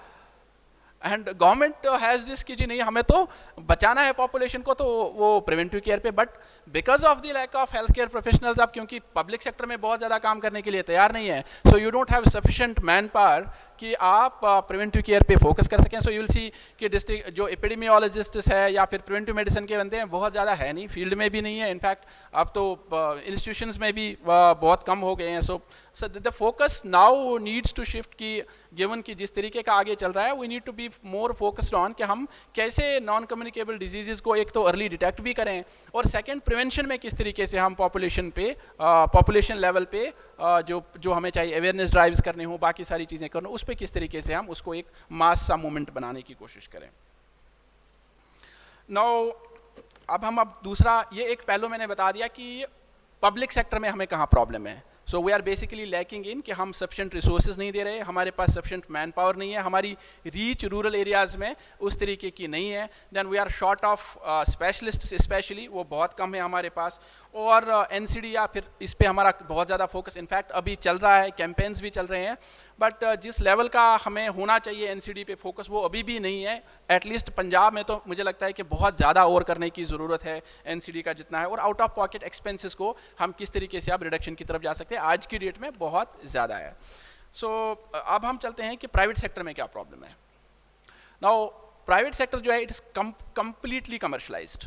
एंड गवर्नमेंट हैज दिस कि जी नहीं, हमें तो बचाना है पॉपुलेशन को, तो वो प्रिवेंटिव केयर पे, but because of the lack of health care professionals, अब क्योंकि पब्लिक सेक्टर में बहुत ज़्यादा काम करने के लिए तैयार नहीं है, सो you don't have sufficient man power कि आप प्रिवेंटिव केयर पे फोकस कर सकें। सो यू विल सी कि डिस्ट्रिक्ट जो एपिडेमियोलॉजिस्ट है या फिर प्रिवेंटिव मेडिसिन के बंदे हैं बहुत ज़्यादा है नहीं, फील्ड में भी नहीं है, इनफैक्ट अब तो इंस्टीट्यूशंस में भी बहुत कम हो गए हैं। So the focus now needs to shift कि गिवन कि जिस तरीके का आगे चल रहा है, we need to be more focused on कि हम कैसे नॉन कम्युनिकेबल डिजीजेस को एक तो अर्ली डिटेक्ट भी करें, और सेकंड प्रिवेंशन में किस तरीके से हम पॉपुलेशन लेवल पे जो हमें चाहिए अवेयरनेस ड्राइव्स करने हो, बाकी सारी चीज़ें करना, उस पर किस तरीके से हम उसको एक मास सा मूवमेंट बनाने की कोशिश करें। नाउ अब दूसरा, ये एक पहलू मैंने बता दिया कि पब्लिक सेक्टर में हमें कहाँ प्रॉब्लम है। So we are basically lacking in कि हम सफिशिएंट रिसोर्सेज नहीं दे रहे, हमारे पास सफिशिएंट मैन पावर नहीं है, हमारी रीच रूरल एरियाज में उस तरीके की नहीं है। Then we are short of specialist, specially वो बहुत कम है हमारे पास, और एनसीडी या फिर इस पे हमारा बहुत ज़्यादा फोकस इनफैक्ट अभी चल रहा है, कैंपेन्स भी चल रहे हैं, बट जिस लेवल का हमें होना चाहिए एनसीडी पे फोकस वो अभी भी नहीं है। एटलीस्ट पंजाब में तो मुझे लगता है कि बहुत ज़्यादा और करने की ज़रूरत है एनसीडी का जितना है, और आउट ऑफ पॉकेट एक्सपेंसेस को हम किस तरीके से आप रिडक्शन की तरफ जा सकते हैं, आज की डेट में बहुत ज़्यादा है। सो अब हम चलते हैं कि प्राइवेट सेक्टर में क्या प्रॉब्लम है। नाउ प्राइवेट सेक्टर जो है it is completely commercialised.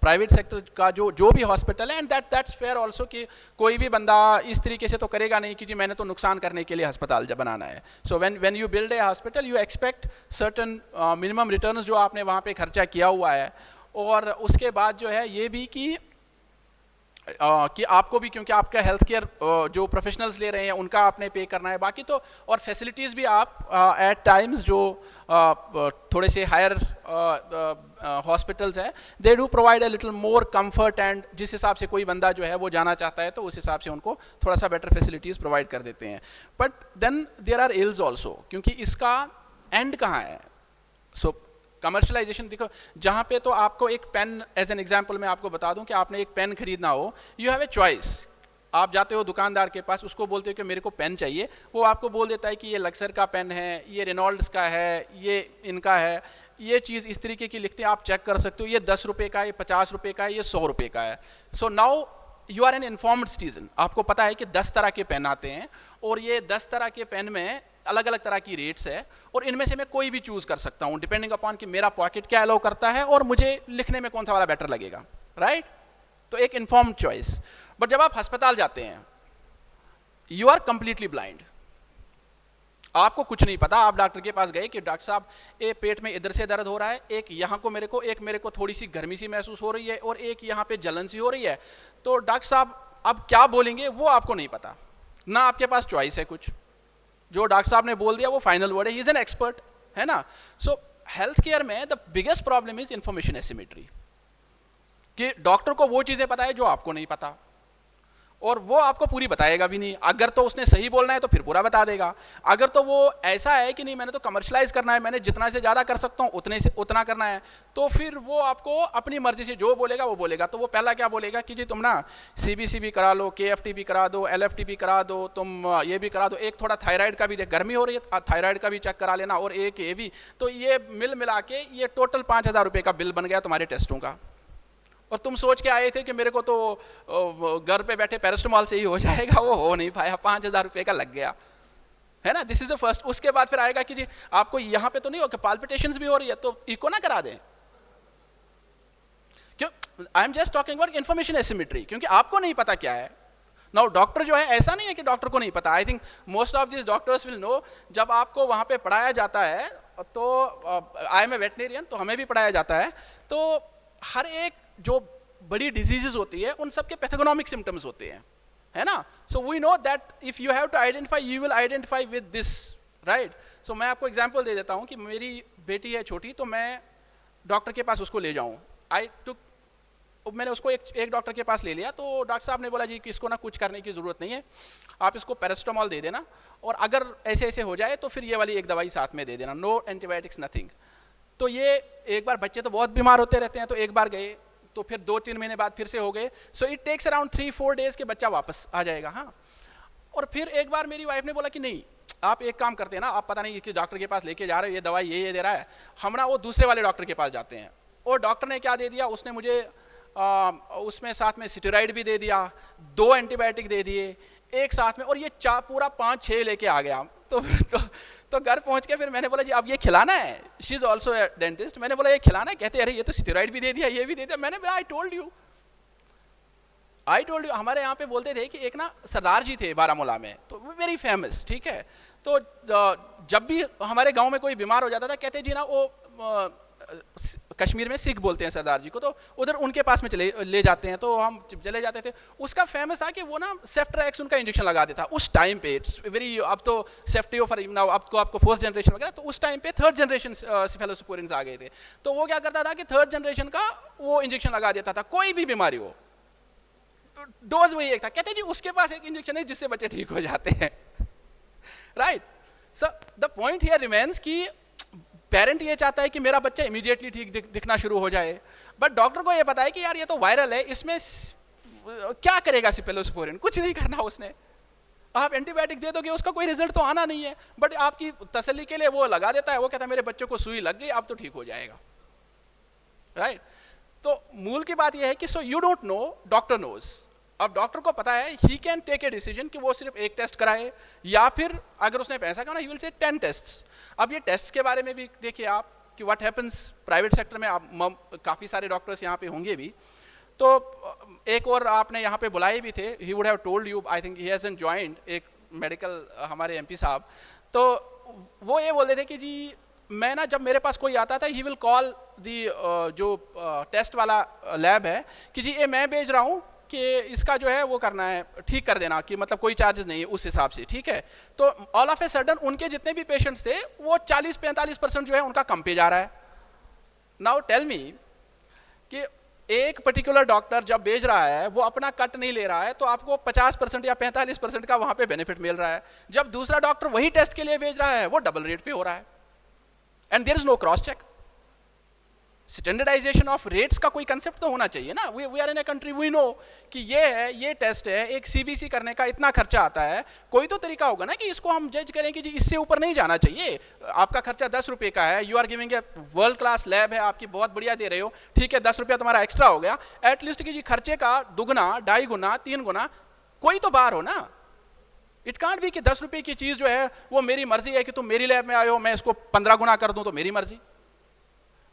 Private sector का जो भी हॉस्पिटल है, एंड दैट्स फेयर ऑल्सो कि कोई भी बंदा इस तरीके से तो करेगा नहीं कि जी मैंने तो नुकसान करने के लिए अस्पताल जब बनाना है। So when you build a hospital you expect certain minimum returns जो आपने वहाँ पे खर्चा किया हुआ है, और उसके बाद जो है ये भी कि आपको भी, क्योंकि आपका हेल्थ केयर जो प्रोफेशनल्स ले रहे हैं उनका आपने पे करना है, बाकी तो और फैसिलिटीज़ भी आप एट टाइम्स जो थोड़े से हायर हॉस्पिटल्स हैं they do provide a little more comfort, and जिस हिसाब से कोई बंदा जो है वो जाना चाहता है तो उस हिसाब से उनको थोड़ा सा बेटर फैसिलिटीज़ प्रोवाइड कर देते हैं। But then there are ills also, क्योंकि इसका एंड कहाँ है। सो कमर्शलाइजेशन देखो, जहाँ पे तो आपको एक पेन, एज एन एग्जांपल मैं आपको बता दूं कि आपने एक पेन खरीदना हो, यू हैव ए चॉइस। आप जाते हो दुकानदार के पास, उसको बोलते हो कि मेरे को पेन चाहिए, वो आपको बोल देता है कि ये लक्सर का पेन है, ये रेनॉल्ड्स का है, ये इनका है, ये चीज़ इस तरीके की लिखते हैं, आप चेक कर सकते हो, ये 10 रुपये का है, ये 50 रुपये का है, ये 100 रुपये का है। So now you are an informed citizen, आपको पता है कि 10 तरह के पेन आते हैं, और ये 10 तरह के पेन में अलग अलग तरह की रेट्स है, और इनमें से मैं कोई भी चूज कर सकता हूं डिपेंडिंग अपॉन कि मेरा पॉकेट क्या अलाउ करता है और मुझे लिखने में कौन सा वाला बेटर लगेगा, राइट। तो एक इन्फॉर्म्ड चॉइस। बट जब आप अस्पताल जाते हैं यू आर कंप्लीटली ब्लाइंड, आपको कुछ नहीं पता। आप डॉक्टर के पास गए कि डॉक्टर साहब ये पेट में इधर से दर्द हो रहा है, एक यहाँ को मेरे को थोड़ी सी गर्मी सी महसूस हो रही है, और एक यहाँ पे जलन सी हो रही है, तो डॉक्टर साहब अब क्या बोलेंगे वो आपको नहीं पता, ना आपके पास चॉइस है कुछ, जो डॉक्टर साहब ने बोल दिया वो फाइनल वर्ड है, ही इज एन एक्सपर्ट, है ना। सो हेल्थ केयर में the biggest problem is information asymmetry, कि डॉक्टर को वो चीजें पता है जो आपको नहीं पता, और वो आपको पूरी बताएगा भी नहीं। अगर तो उसने सही बोलना है तो फिर पूरा बता देगा, अगर तो वो ऐसा है कि नहीं मैंने तो कमर्शलाइज करना है, मैंने जितना से ज़्यादा कर सकता हूँ उतने से उतना करना है, तो फिर वो आपको अपनी मर्जी से जो बोलेगा वो बोलेगा। तो वो पहला क्या बोलेगा कि जी तुम ना CBC भी करा लो, KFT भी करा दो, LFT भी करा दो, तुम ये भी करा दो, एक थोड़ा थायराइड का भी देख, गर्मी हो रही है थायराइड का भी चेक करा लेना, और एक ये भी। तो ये मिल मिला के ये टोटल 5,000 रुपये का बिल बन गया तुम्हारे टेस्टों का। और तुम सोच के आए थे कि मेरे को तो घर पे बैठे पैरास्टामॉल से ही हो जाएगा, वो हो नहीं पाया, 5,000 रुपये का लग गया, है ना। This is the first. उसके बाद फिर आएगा कि जी आपको यहाँ पे तो नहीं हो कि पाल्पिटेशंस भी हो रही है, तो इको ना करा दें। क्यों? आई am just talking about information asymmetry, क्योंकि आपको नहीं पता क्या है। नाउ डॉक्टर जो है, ऐसा नहीं है कि डॉक्टर को नहीं पता। I think most of this doctors will know. जब आपको वहाँ पे पढ़ाया जाता है, तो आई एम ए वेटनेरियन, तो हमें भी पढ़ाया जाता है, तो हर एक जो बड़ी डिजीजेस होती है उन सबके पैथोगनोमिक सिम्टम्स होते हैं, है ना। So we know that if you have to identify, you will identify with this, right. सो मैं आपको एग्जांपल दे देता हूं कि मेरी बेटी है छोटी, तो मैं डॉक्टर के पास उसको ले जाऊं, मैंने उसको एक डॉक्टर के पास ले लिया, तो डॉक्टर साहब ने बोला जी कि इसको ना कुछ करने की जरूरत नहीं है, आप इसको पैरास्टामॉल दे देना, और अगर ऐसे ऐसे हो जाए तो फिर ये वाली एक दवाई साथ में दे देना, नो एंटीबायोटिक्स नथिंग। तो ये एक बार, बच्चे तो बहुत बीमार होते रहते हैं, तो एक बार गए तो फिर 2-3 महीने बाद फिर से हो गए। So it takes around 3-4 days के बच्चा वापस आ जाएगा। हाँ, और फिर एक बार मेरी वाइफ ने बोला कि नहीं, आप एक काम करते हैं ना, आप पता नहीं कि डॉक्टर के पास लेके जा रहे हो, ये दवाई ये दे रहा है, हम ना वो दूसरे वाले डॉक्टर के पास जाते हैं। और डॉक्टर ने क्या दे दिया, उसने मुझे उसमें साथ में स्टेरॉइड भी दे दिया, 2 एंटीबायोटिक दे दिए एक साथ में, और ये पूरा 5-6 लेके आ गया। तो घर पहुंच के फिर मैंने बोला जी अब ये खिलाना है, she is also a dentist, मैंने बोला ये खिलाना है, कहते अरे ये तो स्टेरॉइड भी दे दिया, ये भी दे दिया। मैंने बोला आई टोल्ड यू। हमारे यहाँ पे बोलते थे कि एक ना सरदार जी थे बारामूला में, तो वेरी फेमस, ठीक है। तो जब भी हमारे गांव में कोई बीमार हो जाता था, कहते जी ना वो कश्मीर में सिख बोलते हैं सरदार जी को, तो उधर उनके पास में ले जाते हैं, तो हम चले जाते थे। उसका फेमस था कि वो ना सेफ्ट्रैक्स उनका इंजेक्शन लगा देता उस टाइम पे। इट्स वेरी, अब तो सेफ्टी ऑफर नाउ, अब तो आपको 4th जनरेशन वगैरह, तो उस टाइम पे 3rd जनरेशन सेफेलोस्पोरिन्स आ गए थे। तो वो क्या करता था कि 3rd जनरेशन का वो इंजेक्शन लगा देता था, कोई भी बीमारी हो, तो डोज वही एक था। कहते जी उसके पास एक इंजेक्शन है जिससे बच्चे ठीक हो जाते हैं, right. So the point here remains कि पेरेंट ये चाहता है कि मेरा बच्चा इमीडिएटली ठीक दिखना शुरू हो जाए, बट डॉक्टर को ये पता है कि यार ये तो वायरल है, इसमें क्या करेगा सेफेलोस्पोरिन, कुछ नहीं करना उसने। आप एंटीबायोटिक दे दोगे, उसका कोई रिजल्ट तो आना नहीं है, बट आपकी तसल्ली के लिए वो लगा देता है। वो कहता है मेरे बच्चे को सुई लग गई, अब तो ठीक हो जाएगा, राइट। तो मूल की बात यह है कि so you don't know, doctor knows. अब डॉक्टर को पता है, he can take a decision कि वो सिर्फ एक टेस्ट कराए, या फिर अगर उसने पैसा कमाना, ही विल से 10 टेस्ट। अब ये टेस्ट के बारे में भी देखिए आप कि व्हाट हैपेंस प्राइवेट सेक्टर में। आप काफ़ी सारे डॉक्टर्स यहाँ पे होंगे भी, तो एक और आपने यहाँ पे बुलाए भी थे, he would have told you, I think he hasn't joined, एक मेडिकल हमारे MP साहब। तो वो ये बोलते थे कि जी मैं ना, जब मेरे पास कोई आता था, ही विल कॉल दी जो टेस्ट वाला लैब है कि जी ये मैं भेज रहा हूँ कि इसका जो है वो करना है, ठीक कर देना, कि मतलब कोई चार्जेस नहीं है उस हिसाब से, ठीक है। तो ऑल ऑफ ए सडन उनके जितने भी पेशेंट्स थे वो 40-45% जो है उनका कम पे जा रहा है। नाउ टेल मी कि एक पर्टिकुलर डॉक्टर जब बेच रहा है, वो अपना कट नहीं ले रहा है, तो आपको 50% या 45% का वहां पे बेनिफिट मिल रहा है। जब दूसरा डॉक्टर वही टेस्ट के लिए बेच रहा है, वो डबल रेट पे हो रहा है, and there is no cross check. Standardization of rates का कोई कंसेप्ट तो होना चाहिए ना। We are in a country, we know कि ये है, ये टेस्ट है, एक CBC करने का इतना खर्चा आता है, कोई तो तरीका होगा ना कि इसको हम जज करें कि जी इससे ऊपर नहीं जाना चाहिए। आपका खर्चा 10 रुपये का है, you are giving a world class lab है आपकी, बहुत बढ़िया दे रहे हो, ठीक है, 10 रुपया तुम्हारा एक्स्ट्रा हो गया, एटलीस्ट कि जी खर्चे का दुगना, 2.5 गुना, 3 गुना कोई तो बार हो ना। इट कांट बी कि 10 रुपये की चीज जो है वो मेरी मर्जी है कि तुम मेरी लैब में आए हो, मैं इसको 15 गुना कर दूं तो मेरी मर्जी।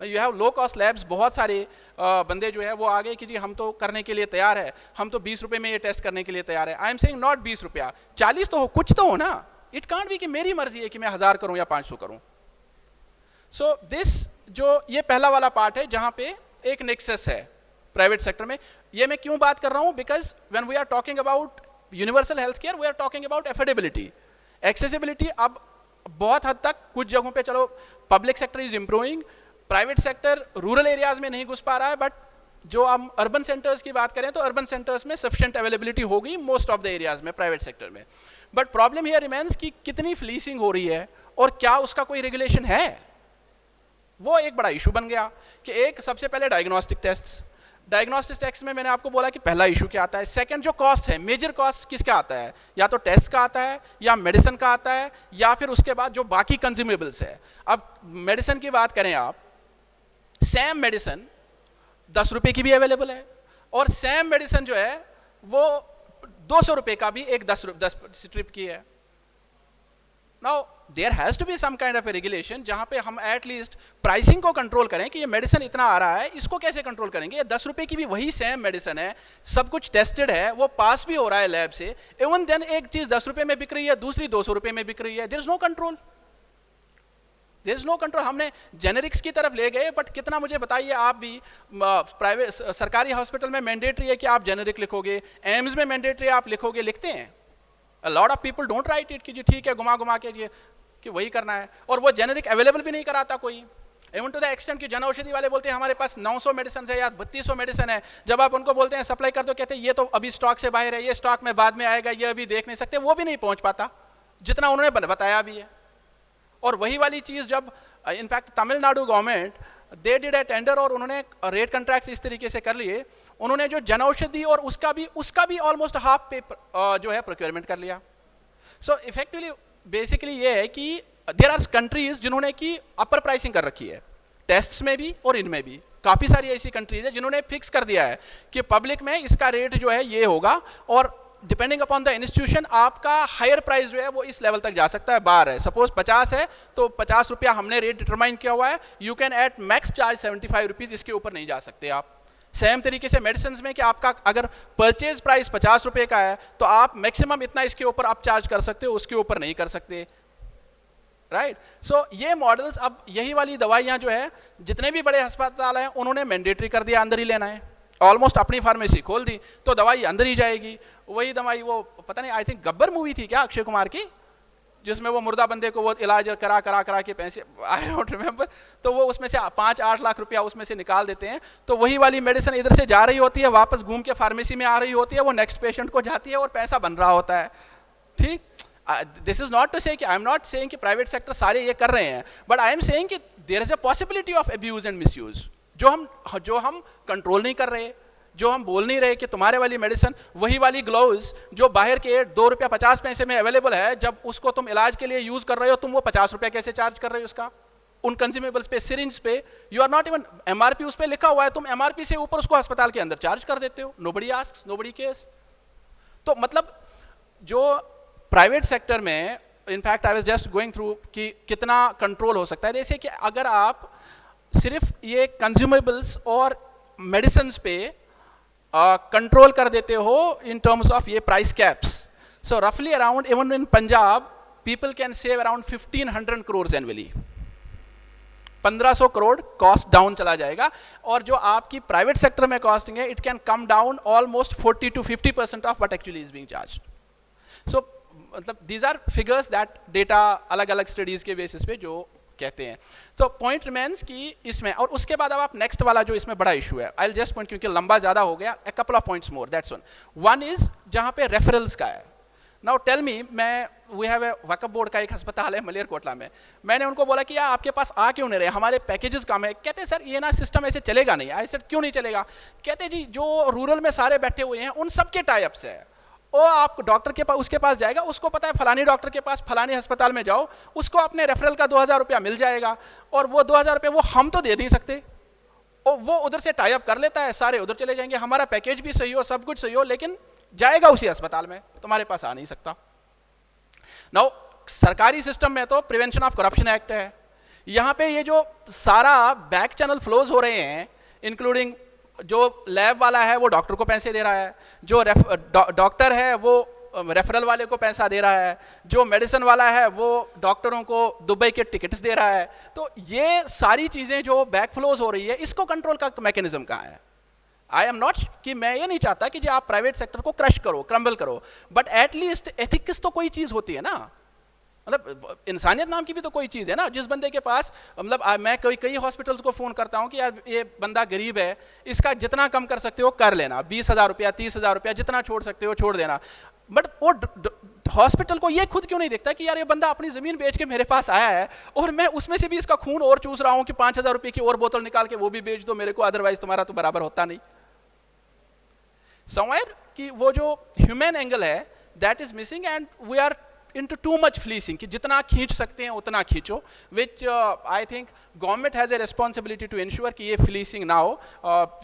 You have low cost labs, बहुत सारे बंदे जो है वो आ गए कि जी हम तो करने के लिए तैयार है, हम तो 20 रुपये में ये टेस्ट करने के लिए तैयार है। आई एम सेइंग नॉट 20 रुपया, 40 तो हो, कुछ तो हो ना। इट कांट बी कि मेरी मर्जी है कि मैं 1000 करूं या 500 करूं। सो दिस जो ये पहला वाला पार्ट है जहां पे एक नेक्सस है प्राइवेट सेक्टर में। ये मैं क्यों बात कर रहा हूं, because when we are talking about universal health care, we are talking about affordability, accessibility. अब बहुत हद तक कुछ जगहों पे चलो public sector is improving, private sector rural areas में नहीं घुस पा रहा है, बट जो हम अर्बन सेंटर्स की बात करें तो अर्बन सेंटर्स में सफिशिएंट अवेलेबिलिटी होगी मोस्ट ऑफ द एरियाज में प्राइवेट सेक्टर में, बट प्रॉब्लम हियर रिमेंस कि कितनी फ्लीसिंग हो रही है और क्या उसका कोई रेगुलेशन है, वो एक बड़ा इशू बन गया। कि एक सबसे पहले डायग्नोस्टिक टेस्ट्स, डायग्नोस्टिक टेस्ट में मैंने आपको बोला कि पहला इशू क्या आता है। सेकंड जो कॉस्ट है, मेजर कॉस्ट किसका आता है, या तो टेस्ट का आता है या मेडिसिन का आता है या फिर उसके बाद जो बाकी कंज्यूमेबल्स है। अब मेडिसिन की बात करें आप, सेम मेडिसिन 10 रुपए की भी अवेलेबल है और सेम मेडिसिन जो है वो 200 रुपए का भी एक 10 स्ट्रिप की है। Now there has to be some kind of a regulation जहां पे हम एटलीस्ट प्राइसिंग को कंट्रोल करें कि ये मेडिसिन इतना आ रहा है, इसको कैसे कंट्रोल करेंगे। ये 10 रुपए की भी वही सेम मेडिसिन है, सब कुछ टेस्टेड है, वो पास भी हो रहा है लैब से, इवन देन एक चीज 10 रुपए में बिक रही है, दूसरी 200 रुपए में बिक रही है। There is no control, there is no control. हमने जेनेरिक्स की तरफ ले गए, बट कितना मुझे बताइए, आप भी प्राइवेट सरकारी हॉस्पिटल में मैंडेटरी है कि आप जेनेरिक लिखोगे, एम्स में मैंडेटरी आप लिखोगे, लिखते हैं। A lot of people don't write it कि जी ठीक है घुमा घुमा के जी कि वही करना है, और वो जेनेरिक अवेलेबल भी नहीं कराता कोई। इवन टू द एक्सटेंट कि जन औषधि वाले बोलते हैं हमारे पास 900 मेडिसिन है या 3200 मेडिसिन है, जब आप उनको बोलते हैं सप्लाई कर दो, कहते हैं ये तो अभी स्टॉक से बाहर है, ये स्टॉक में बाद में आएगा, ये अभी देख नहीं सकते, वो भी नहीं पहुंच पाता जितना उन्होंने बताया भी है। और वही वाली चीज जब in fact Tamil Nadu government they did a tender और उन्होंने रेट कॉन्ट्रैक्ट्स इस तरीके से कर लिए, उन्होंने जो जनऔषधि और उसका भी ऑलमोस्ट हाफ पे जो है प्रोक्योरमेंट कर लिया। सो इफेक्टिवली बेसिकली ये है कि देयर आर कंट्रीज जिन्होंने की अपर प्राइसिंग कर रखी है, टेस्ट्स में भी और इनमें भी। काफी सारी ऐसी कंट्रीज है जिन्होंने फिक्स कर दिया है कि पब्लिक में इसका रेट जो है ये होगा, और डिपेंडिंग अपॉन द इंस्टीट्यूशन आपका हायर प्राइस जो है वो इस लेवल तक जा सकता है। बार है सपोज 50 है तो 50 रुपया हमने रेट डिटरमाइन किया हुआ है, you can at max charge 75 rupees, इसके ऊपर नहीं जा सकते आप। सेम तरीके से मेडिसिन में कि आपका अगर परचेज प्राइस 50 रुपए का है तो आप मैक्सिमम इतना इसके ऊपर आप चार्ज कर सकते हो, उसके ऊपर नहीं कर सकते, राइट। सो ये मॉडल्स, अब यही वाली दवाइयां जो है जितने भी बड़े अस्पताल हैं उन्होंने मैंडेटरी कर दिया, अंदर ही लेना है। ऑलमोस्ट अपनी फार्मेसी खोल दी तो दवाई अंदर ही जाएगी। वही दवाई वो पता नहीं, आई थिंक गब्बर मूवी थी क्या अक्षय कुमार की, जिसमें वो मुर्दा बंदे को वो इलाज करा के पैसे, आई डोंट रिमेंबर, तो वो उसमें से 5-8 लाख रुपया उसमें से निकाल देते हैं, तो वही वाली मेडिसिन इधर से जा रही होती है, वापस घूम के फार्मेसी में आ रही होती है, वो नेक्स्ट पेशेंट को जाती है और पैसा बन रहा होता है। ठीक, this is not to say कि आई एम नॉट सेइंग कि प्राइवेट सेक्टर सारे ये कर रहे हैं, बट आई एम सेइंग कि there is a possibility of abuse and misuse, जो हम कंट्रोल नहीं कर रहे, जो हम बोल नहीं रहे कि तुम्हारे वाली मेडिसिन, वही वाली ग्लोव्स जो बाहर के 2 रुपया 50 पैसे में अवेलेबल है, जब उसको तुम इलाज के लिए यूज कर रहे हो, तुम वो 50 रुपया कैसे चार्ज कर रहे हो उसका, उन कंज्यूमेबल्स पे, सिरिंज पे, you are not even, MRP उस पे लिखा हुआ है, तुम एमआरपी से ऊपर उसको अस्पताल के अंदर चार्ज कर देते हो, नोबडी आस्क्स, नोबडी केयर्स। तो मतलब जो प्राइवेट सेक्टर में, in fact I was just going through कि कितना कंट्रोल हो सकता है। जैसे कि अगर आप सिर्फ ये कंज्यूमेबल्स और मेडिसिन पे कंट्रोल कर देते हो इन टर्म्स ऑफ ये प्राइस कैप्स, सो रफली around even in Punjab people can save around 1500 crore annually, 1500 crore cost down चला जाएगा। और जो आपकी प्राइवेट सेक्टर में कॉस्टिंग है, it can come down almost 40 to 50% of what actually is being charged. So मतलब these are figures that data अलग अलग स्टडीज के बेसिस पे जो कहते हैं। तो पॉइंट रिमेंस कि इसमें, और उसके बाद अब आप नेक्स्ट वाला जो इसमें बड़ा इशू है, आई विल जस्ट पॉइंट क्योंकि लंबा ज्यादा हो गया, a couple of points more, that's one is जहां पे रेफरल्स का है। Now tell me, we have a Waqf board का एक अस्पताल है मलेरकोटला में, मैंने उनको बोला कि यार आपके पास आ क्यों नहीं रहे, हमारे पैकेजेस कम है। कहते सर ये ना सिस्टम ऐसे चलेगा नहीं। आई सेड क्यों नहीं चलेगा? कहते जी जो रूरल में सारे बैठे हुए हैं उन सबके टाई अप्स है, वो आप डॉक्टर के पास, उसके पास जाएगा, उसको पता है फलानी डॉक्टर के पास फलानी अस्पताल में जाओ, उसको अपने रेफरल का 2000 रुपया मिल जाएगा, और वो 2000 रुपये वो हम तो दे नहीं सकते, और वो उधर से टाई अप कर लेता है, सारे उधर चले जाएंगे, हमारा पैकेज भी सही हो, सब कुछ सही हो, लेकिन जाएगा उसी अस्पताल में, तुम्हारे पास आ नहीं सकता। नाउ सरकारी सिस्टम में तो प्रिवेंशन ऑफ करप्शन एक्ट है, यहां पे ये जो सारा बैक चैनल फ्लोज हो रहे हैं, इंक्लूडिंग जो लैब वाला है वो डॉक्टर को पैसे दे रहा है, जो डॉक्टर है वो रेफरल वाले को पैसा दे रहा है, जो मेडिसिन वाला है वो डॉक्टरों को दुबई के टिकट्स दे रहा है। तो ये सारी चीजें जो बैक फ्लोज हो रही है, इसको कंट्रोल का मैकेनिज्म कहाँ है? आई एम नॉट कि मैं ये नहीं चाहता कि जो आप प्राइवेट सेक्टर को क्रश करो, क्रम्बल करो, बट एटलीस्ट एथिक्स तो कोई चीज होती है ना। मतलब इंसानियत नाम की भी तो कोई चीज़ है ना। जिस बंदे के पास मतलब मैं कई हॉस्पिटल्स को फ़ोन करता हूँ कि यार ये बंदा गरीब है, इसका जितना कम कर सकते हो कर लेना, 20,000 रुपया 30,000 रुपया जितना छोड़ सकते हो छोड़ देना। बट वो हॉस्पिटल को ये खुद क्यों नहीं देखता कि यार ये बंदा अपनी ज़मीन बेच के मेरे पास आया है और मैं उसमें से भी इसका खून और चूस रहा हूँ कि 5,000 रुपये की और बोतल निकाल के वो भी बेच दो मेरे को, अदरवाइज तुम्हारा तो बराबर होता नहीं। समवेयर कि वो जो ह्यूमन एंगल है that is missing and we are into too much fleecing कि जितना खींच सकते हैं उतना खींचो, which I think government has a responsibility to ensure कि ये fleecing ना हो।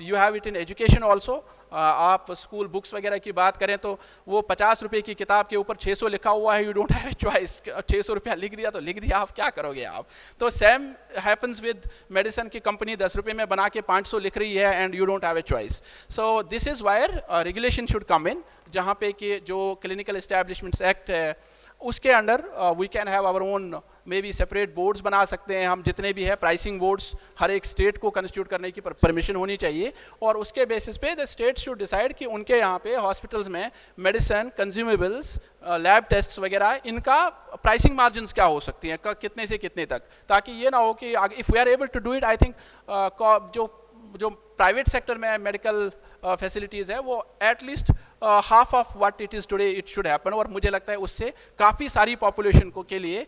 You have it in education also। आप स्कूल बुक्स वगैरह की बात करें तो वो 50 रुपए की किताब के ऊपर 600 लिखा हुआ है, you don't have a choice. 600 रुपया लिख दिया तो लिख दिया, आप क्या करोगे आप। तो सेम हैपन्स विद मेडिसिन की कंपनी 10 रुपए में बना के 500 लिख रही है and you don't have a choice. So this is where regulation should come in, जहाँ पे कि जो क्लिनिकल एस्टैब्लिशमेंट्स एक्ट है उसके under we can have our own maybe separate boards बना सकते हैं हम, जितने भी है प्राइसिंग बोर्ड्स हर एक स्टेट को कंस्टिट्यूट करने की परमिशन होनी चाहिए, और उसके बेसिस पे द स्टेट शुड डिसाइड कि उनके यहाँ पे हॉस्पिटल्स में मेडिसिन, कंज्यूमेबल्स, लैब टेस्ट्स वगैरह इनका प्राइसिंग मार्जिन्स क्या हो सकती हैं, कितने से कितने तक, ताकि ये ना हो कि if we are able to do it, I think जो प्राइवेट सेक्टर में मेडिकल फैसिलिटीज़ है वो at least half of what it is today it should happen, और मुझे लगता है उससे काफ़ी सारी पॉपुलेशन को के लिए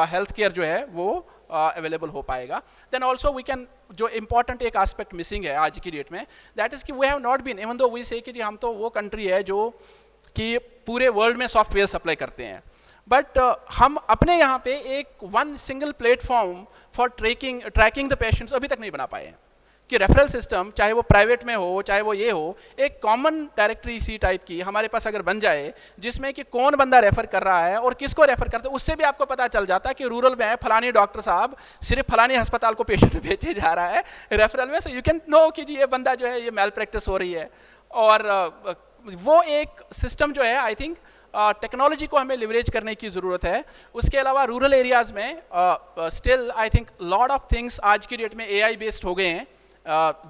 हेल्थ केयर जो है वो अवेलेबल हो पाएगा। देन ऑल्सो वी कैन, जो इंपॉर्टेंट एक एस्पेक्ट मिसिंग है आज की डेट में, दैट इज़ कि we have not been, even though we say कि हम तो वो कंट्री है जो कि पूरे वर्ल्ड में सॉफ्टवेयर सप्लाई करते हैं, बट हम अपने यहाँ पे एक one single platform for tracking the patients अभी तक नहीं बना पाए हैं कि रेफरल सिस्टम चाहे वो प्राइवेट में हो चाहे वो ये हो, एक कॉमन डायरेक्टरी सी टाइप की हमारे पास अगर बन जाए जिसमें कि कौन बंदा रेफर कर रहा है और किसको रेफर करता है, उससे भी आपको पता चल जाता है कि रूरल में है फलानी डॉक्टर साहब सिर्फ फलानी अस्पताल को पेशेंट भेजे जा रहा है रेफरल में, सो यू कैन नो कि जी ये बंदा जो है ये मैल प्रैक्टिस हो रही है। और वो एक सिस्टम जो है आई थिंक टेक्नोलॉजी को हमें लिवरेज करने की ज़रूरत है। उसके अलावा रूरल एरियाज़ में still I think lot of things आज की डेट में AI बेस्ड हो गए हैं,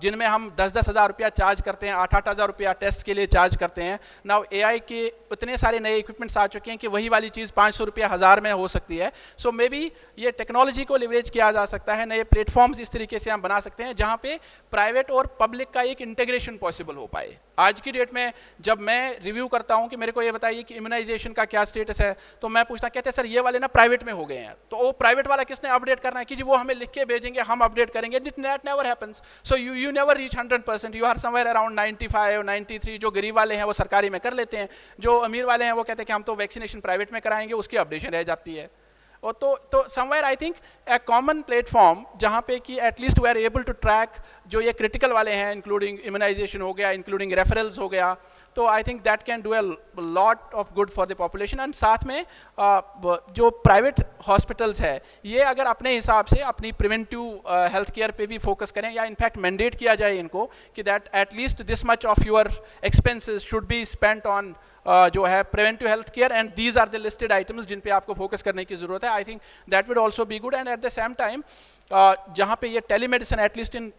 जिनमें हम 10-10 हज़ार रुपया चार्ज करते हैं, 8-8 हज़ार रुपया टेस्ट के लिए चार्ज करते हैं। नाउ AI के इतने सारे नए इक्विपमेंट्स आ चुके हैं कि वही वाली चीज़ 500 रुपया 1000 में हो सकती है। सो मे बी ये टेक्नोलॉजी को लिवरेज किया जा सकता है, नए प्लेटफॉर्म्स इस तरीके से हम बना सकते हैं जहाँ पे प्राइवेट और पब्लिक का एक इंटीग्रेशन पॉसिबल हो पाए। आज की डेट में जब मैं रिव्यू करता हूँ कि मेरे को ये बताइए कि इम्यूनाइजेशन का क्या स्टेटस है, तो मैं पूछता कहते हैं सर ये वाले ना प्राइवेट में हो गए हैं, तो वो प्राइवेट वाला किसने अपडेट करना है कि जी वो हमें लिख के भेजेंगे हम अपडेट करेंगे, that never happens. So you never reach 100%, you are somewhere around 95 93। जो गरीब वाले हैं वो सरकारी में कर लेते हैं, जो अमीर वाले हैं वो कहते हैं कि हम तो वैक्सीनेशन प्राइवेट में कराएंगे, उसकी अपडेशन रह जाती है। और तो somewhere I think a common platform जहाँ पे कि at least we are able to track जो ये क्रिटिकल वाले हैं, इंक्लूडिंग इम्यूनाइजेशन हो गया, इंक्लूडिंग रेफरल्स हो गया, तो आई think that can do a lot of good for the population. And साथ में जो प्राइवेट हॉस्पिटल्स है ये अगर अपने हिसाब से अपनी प्रिवेंटिव हेल्थ केयर पे भी फोकस करें, या इनफैक्ट मैंडेट किया जाए इनको कि that at least this much of your expenses should be spent on जो है preventive health care, and these are the listed items जिन पे आपको फोकस करने की जरूरत है। I think that would also be good. And at the same time जहाँ पे ये telemedicine at least in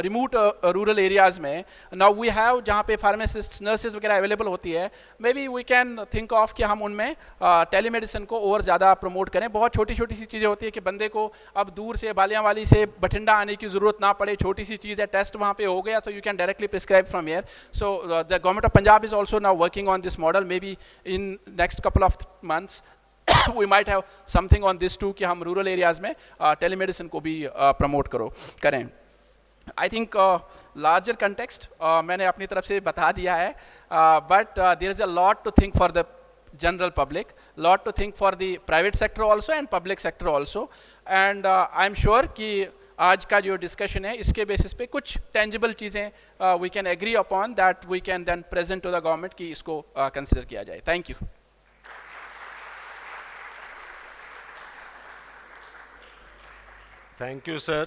remote rural areas में नाउ वी हैव, जहाँ पे फार्मासिस्ट नर्सेज वगैरह अवेलेबल होती है, maybe we can think of कि हम उनमें टेलीमेडिसिन को और ज़्यादा प्रमोट करें। बहुत छोटी छोटी सी चीज़ें होती है कि बंदे को अब दूर से बालियाँवाली से बठिंडा आने की ज़रूरत ना पड़े, छोटी सी चीज़ है, टेस्ट वहाँ पे हो गया तो you can directly prescribe from here. So the government of Punjab is also now working on this model, may be in next couple of months we might have something on this too कि हम रूरल एरियाज में टेलीमेडिसिन को भी प्रमोट करें। आई थिंक लार्जर कंटेक्स्ट मैंने अपनी तरफ से बता दिया है, but there is a lot to think for the general public, lot to think for the private sector also and public sector also. And I am sure कि आज का जो डिस्कशन है इसके बेसिस पे कुछ टेंजिबल चीज़ें we can agree upon that we can then present to the government कि इसको कंसिडर किया जाए। Thank you. Thank you sir.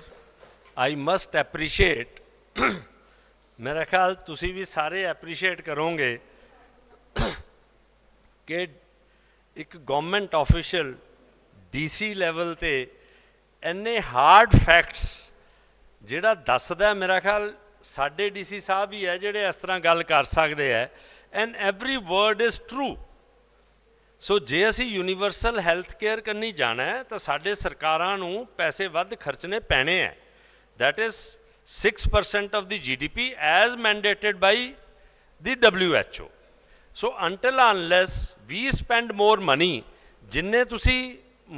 I must appreciate मेरा ख्याल तुसी भी सारे एप्रीशिएट करोगे कि एक गवर्नमेंट ऑफिशियल DC ਲੈਵਲ ਤੇ ਇੰਨੇ ਹਾਰਡ ਫੈਕਟਸ ਜਿਹੜਾ ਦੱਸਦਾ, ਮੇਰਾ ਖਿਆਲ ਸਾਡੇ DC ਸਾਹਿਬ ਹੀ ਹੈ ਜਿਹੜੇ ਇਸ ਤਰ੍ਹਾਂ ਗੱਲ ਕਰ ਸਕਦੇ ਹੈ, and every word is true. So ਜੇ ਅਸੀਂ ਯੂਨੀਵਰਸਲ ਹੈਲਥ ਕੇਅਰ ਕਰਨੀ ਜਾਣਾ ਹੈ ਤਾਂ ਸਾਡੇ ਸਰਕਾਰਾਂ ਨੂੰ ਪੈਸੇ ਵੱਧ ਖਰਚਣੇ ਪੈਣੇ ਹੈ। That is 6% of the GDP as mandated by the WHO. So until unless we spend more money, ਜਿੰਨੇ ਤੁਸੀਂ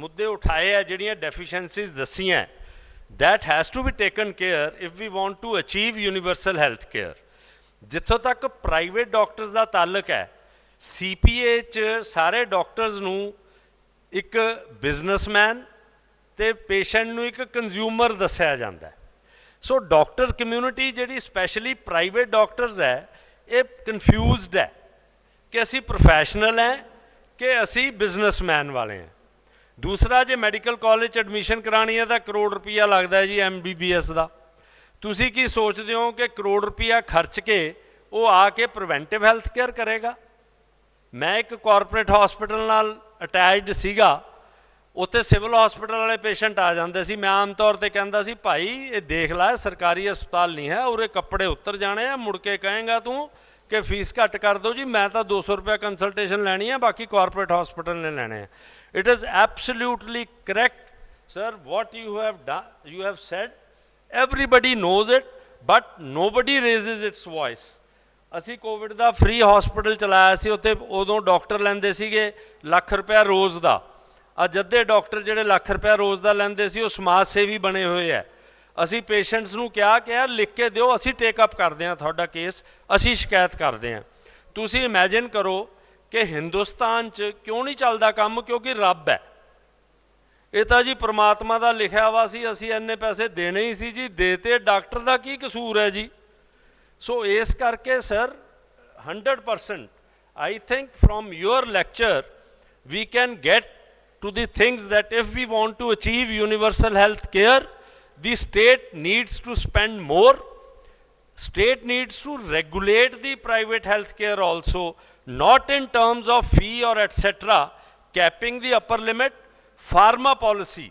ਮੁੱਦੇ ਉਠਾਏ ਹੈ, ਜਿਹੜੀਆਂ ਡੈਫੀਸ਼ੀਐਂਸੀਜ਼ ਦੱਸੀਆਂ, that has to be taken care if we want to achieve universal health care. ਜਿੱਥੋਂ ਤੱਕ ਪ੍ਰਾਈਵੇਟ ਡਾਕਟਰਸ ਦਾ ਤਾਲੁਕ ਹੈ, CPA 'ਚ ਸਾਰੇ ਡਾਕਟਰਸ ਨੂੰ ਇੱਕ ਬਿਜ਼ਨਸਮੈਨ ਤੇ ਪੇਸ਼ੈਂਟ ਨੂੰ ਇੱਕ ਕੰਜ਼ਿਊਮਰ ਦੱਸਿਆ ਜਾਂਦਾ ਹੈ। ਸੋ ਡਾਕਟਰ ਕਮਿਊਨਿਟੀ ਜਿਹੜੀ ਸਪੈਸ਼ਲੀ ਪ੍ਰਾਈਵੇਟ ਡਾਕਟਰਸ ਹੈ, ਇਹ ਕਨਫਿਊਜ਼ਡ ਹੈ ਕਿ ਅਸੀਂ ਪ੍ਰੋਫੈਸ਼ਨਲ ਹੈ ਕਿ ਅਸੀਂ ਬਿਜ਼ਨਸਮੈਨ ਵਾਲੇ ਹਾਂ। ਦੂਸਰਾ, ਜੇ ਮੈਡੀਕਲ ਕਾਲਜ 'ਚ ਐਡਮਿਸ਼ਨ ਕਰਾਉਣੀ ਹੈ ਤਾਂ ਕਰੋੜ ਰੁਪਈਆ ਲੱਗਦਾ ਜੀ MBBS ਦਾ। ਤੁਸੀਂ ਕੀ ਸੋਚਦੇ ਹੋ ਕਿ ਕਰੋੜ ਰੁਪਈਆ ਖਰਚ ਕੇ ਉਹ ਆ ਕੇ ਪ੍ਰੀਵੈਂਟਿਵ ਹੈਲਥ ਕੇਅਰ ਕਰੇਗਾ? ਮੈਂ ਇੱਕ ਕਾਰਪੋਰੇਟ ਹਸਪੀਟਲ ਨਾਲ ਅਟੈਚਡ ਸੀਗਾ, ਉੱਥੇ ਸਿਵਲ ਹਸਪੀਟਲ ਵਾਲੇ ਪੇਸ਼ੈਂਟ ਆ ਜਾਂਦੇ ਸੀ। ਮੈਂ ਆਮ ਤੌਰ 'ਤੇ ਕਹਿੰਦਾ ਸੀ, ਭਾਈ ਇਹ ਦੇਖ ਲੈ ਸਰਕਾਰੀ ਹਸਪਤਾਲ ਨਹੀਂ ਹੈ, ਉਰੇ ਕੱਪੜੇ ਉੱਤਰ ਜਾਣੇ ਆ, ਮੁੜ ਕੇ ਕਹੇਗਾ ਤੂੰ ਕਿ ਫੀਸ ਘੱਟ ਕਰ ਦਿਓ ਜੀ, ਮੈਂ ਤਾਂ 200 ਰੁਪਏ ਕੰਸਲਟੇਸ਼ਨ ਲੈਣੀ ਹੈ, ਬਾਕੀ ਕਾਰਪੋਰੇਟ ਹਸਪੀਟਲ ਨੇ ਲੈਣੇ ਆ। It is absolutely correct sir what you have said, everybody knows it but nobody raises its voice. ਅਸੀਂ ਕੋਵਿਡ ਦਾ ਫ੍ਰੀ ਹਸਪੀਟਲ ਚਲਾਇਆ ਸੀ, ਉੱਥੇ ਉਦੋਂ ਡਾਕਟਰ ਲੈਂਦੇ ਸੀਗੇ ਲੱਖ ਰੁਪਇਆ ਰੋਜ਼ ਦਾ। ਅੱਜ ਅੱਧੇ ਡਾਕਟਰ ਜਿਹੜੇ ਲੱਖ ਰੁਪਇਆ ਰੋਜ਼ ਦਾ ਲੈਂਦੇ ਸੀ ਉਹ ਸਮਾਜ ਸੇਵੀ ਬਣੇ ਹੋਏ ਹੈ। ਅਸੀਂ ਪੇਸ਼ੈਂਟਸ ਨੂੰ ਕਿਹਾ ਕਿ ਯਾਰ ਲਿਖ ਕੇ ਦਿਓ, ਅਸੀਂ ਟੇਕ ਅਪ ਕਰਦੇ ਹਾਂ ਤੁਹਾਡਾ ਕੇਸ, ਅਸੀਂ ਸ਼ਿਕਾਇਤ ਕਰਦੇ ਹਾਂ। ਤੁਸੀਂ ਇਮੈਜਿਨ ਕਰੋ ਕਿ ਹਿੰਦੁਸਤਾਨ 'ਚ ਕਿਉਂ ਨਹੀਂ ਚੱਲਦਾ ਕੰਮ? ਕਿਉਂਕਿ ਰੱਬ ਹੈ। ਇਹ ਤਾਂ ਜੀ ਪ੍ਰਮਾਤਮਾ ਦਾ ਲਿਖਿਆ ਵਾ ਸੀ, ਅਸੀਂ ਇੰਨੇ ਪੈਸੇ ਦੇਣੇ ਹੀ ਸੀ ਜੀ, ਦੇਤੇ, ਡਾਕਟਰ ਦਾ ਕੀ ਕਸੂਰ ਹੈ ਜੀ? ਸੋ ਇਸ ਕਰਕੇ sir 100% I think from your lecture we can get to the things that if we want to achieve universal health care, the state needs to spend more. State needs to regulate the private health care also, not in terms of fee or etc., capping the upper limit. Pharma policy,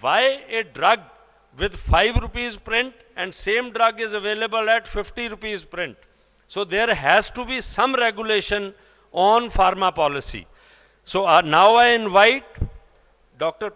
why a drug with 5 rupees print and same drug is available at 50 rupees print? So there has to be some regulation on pharma policy. So now I invite Dr.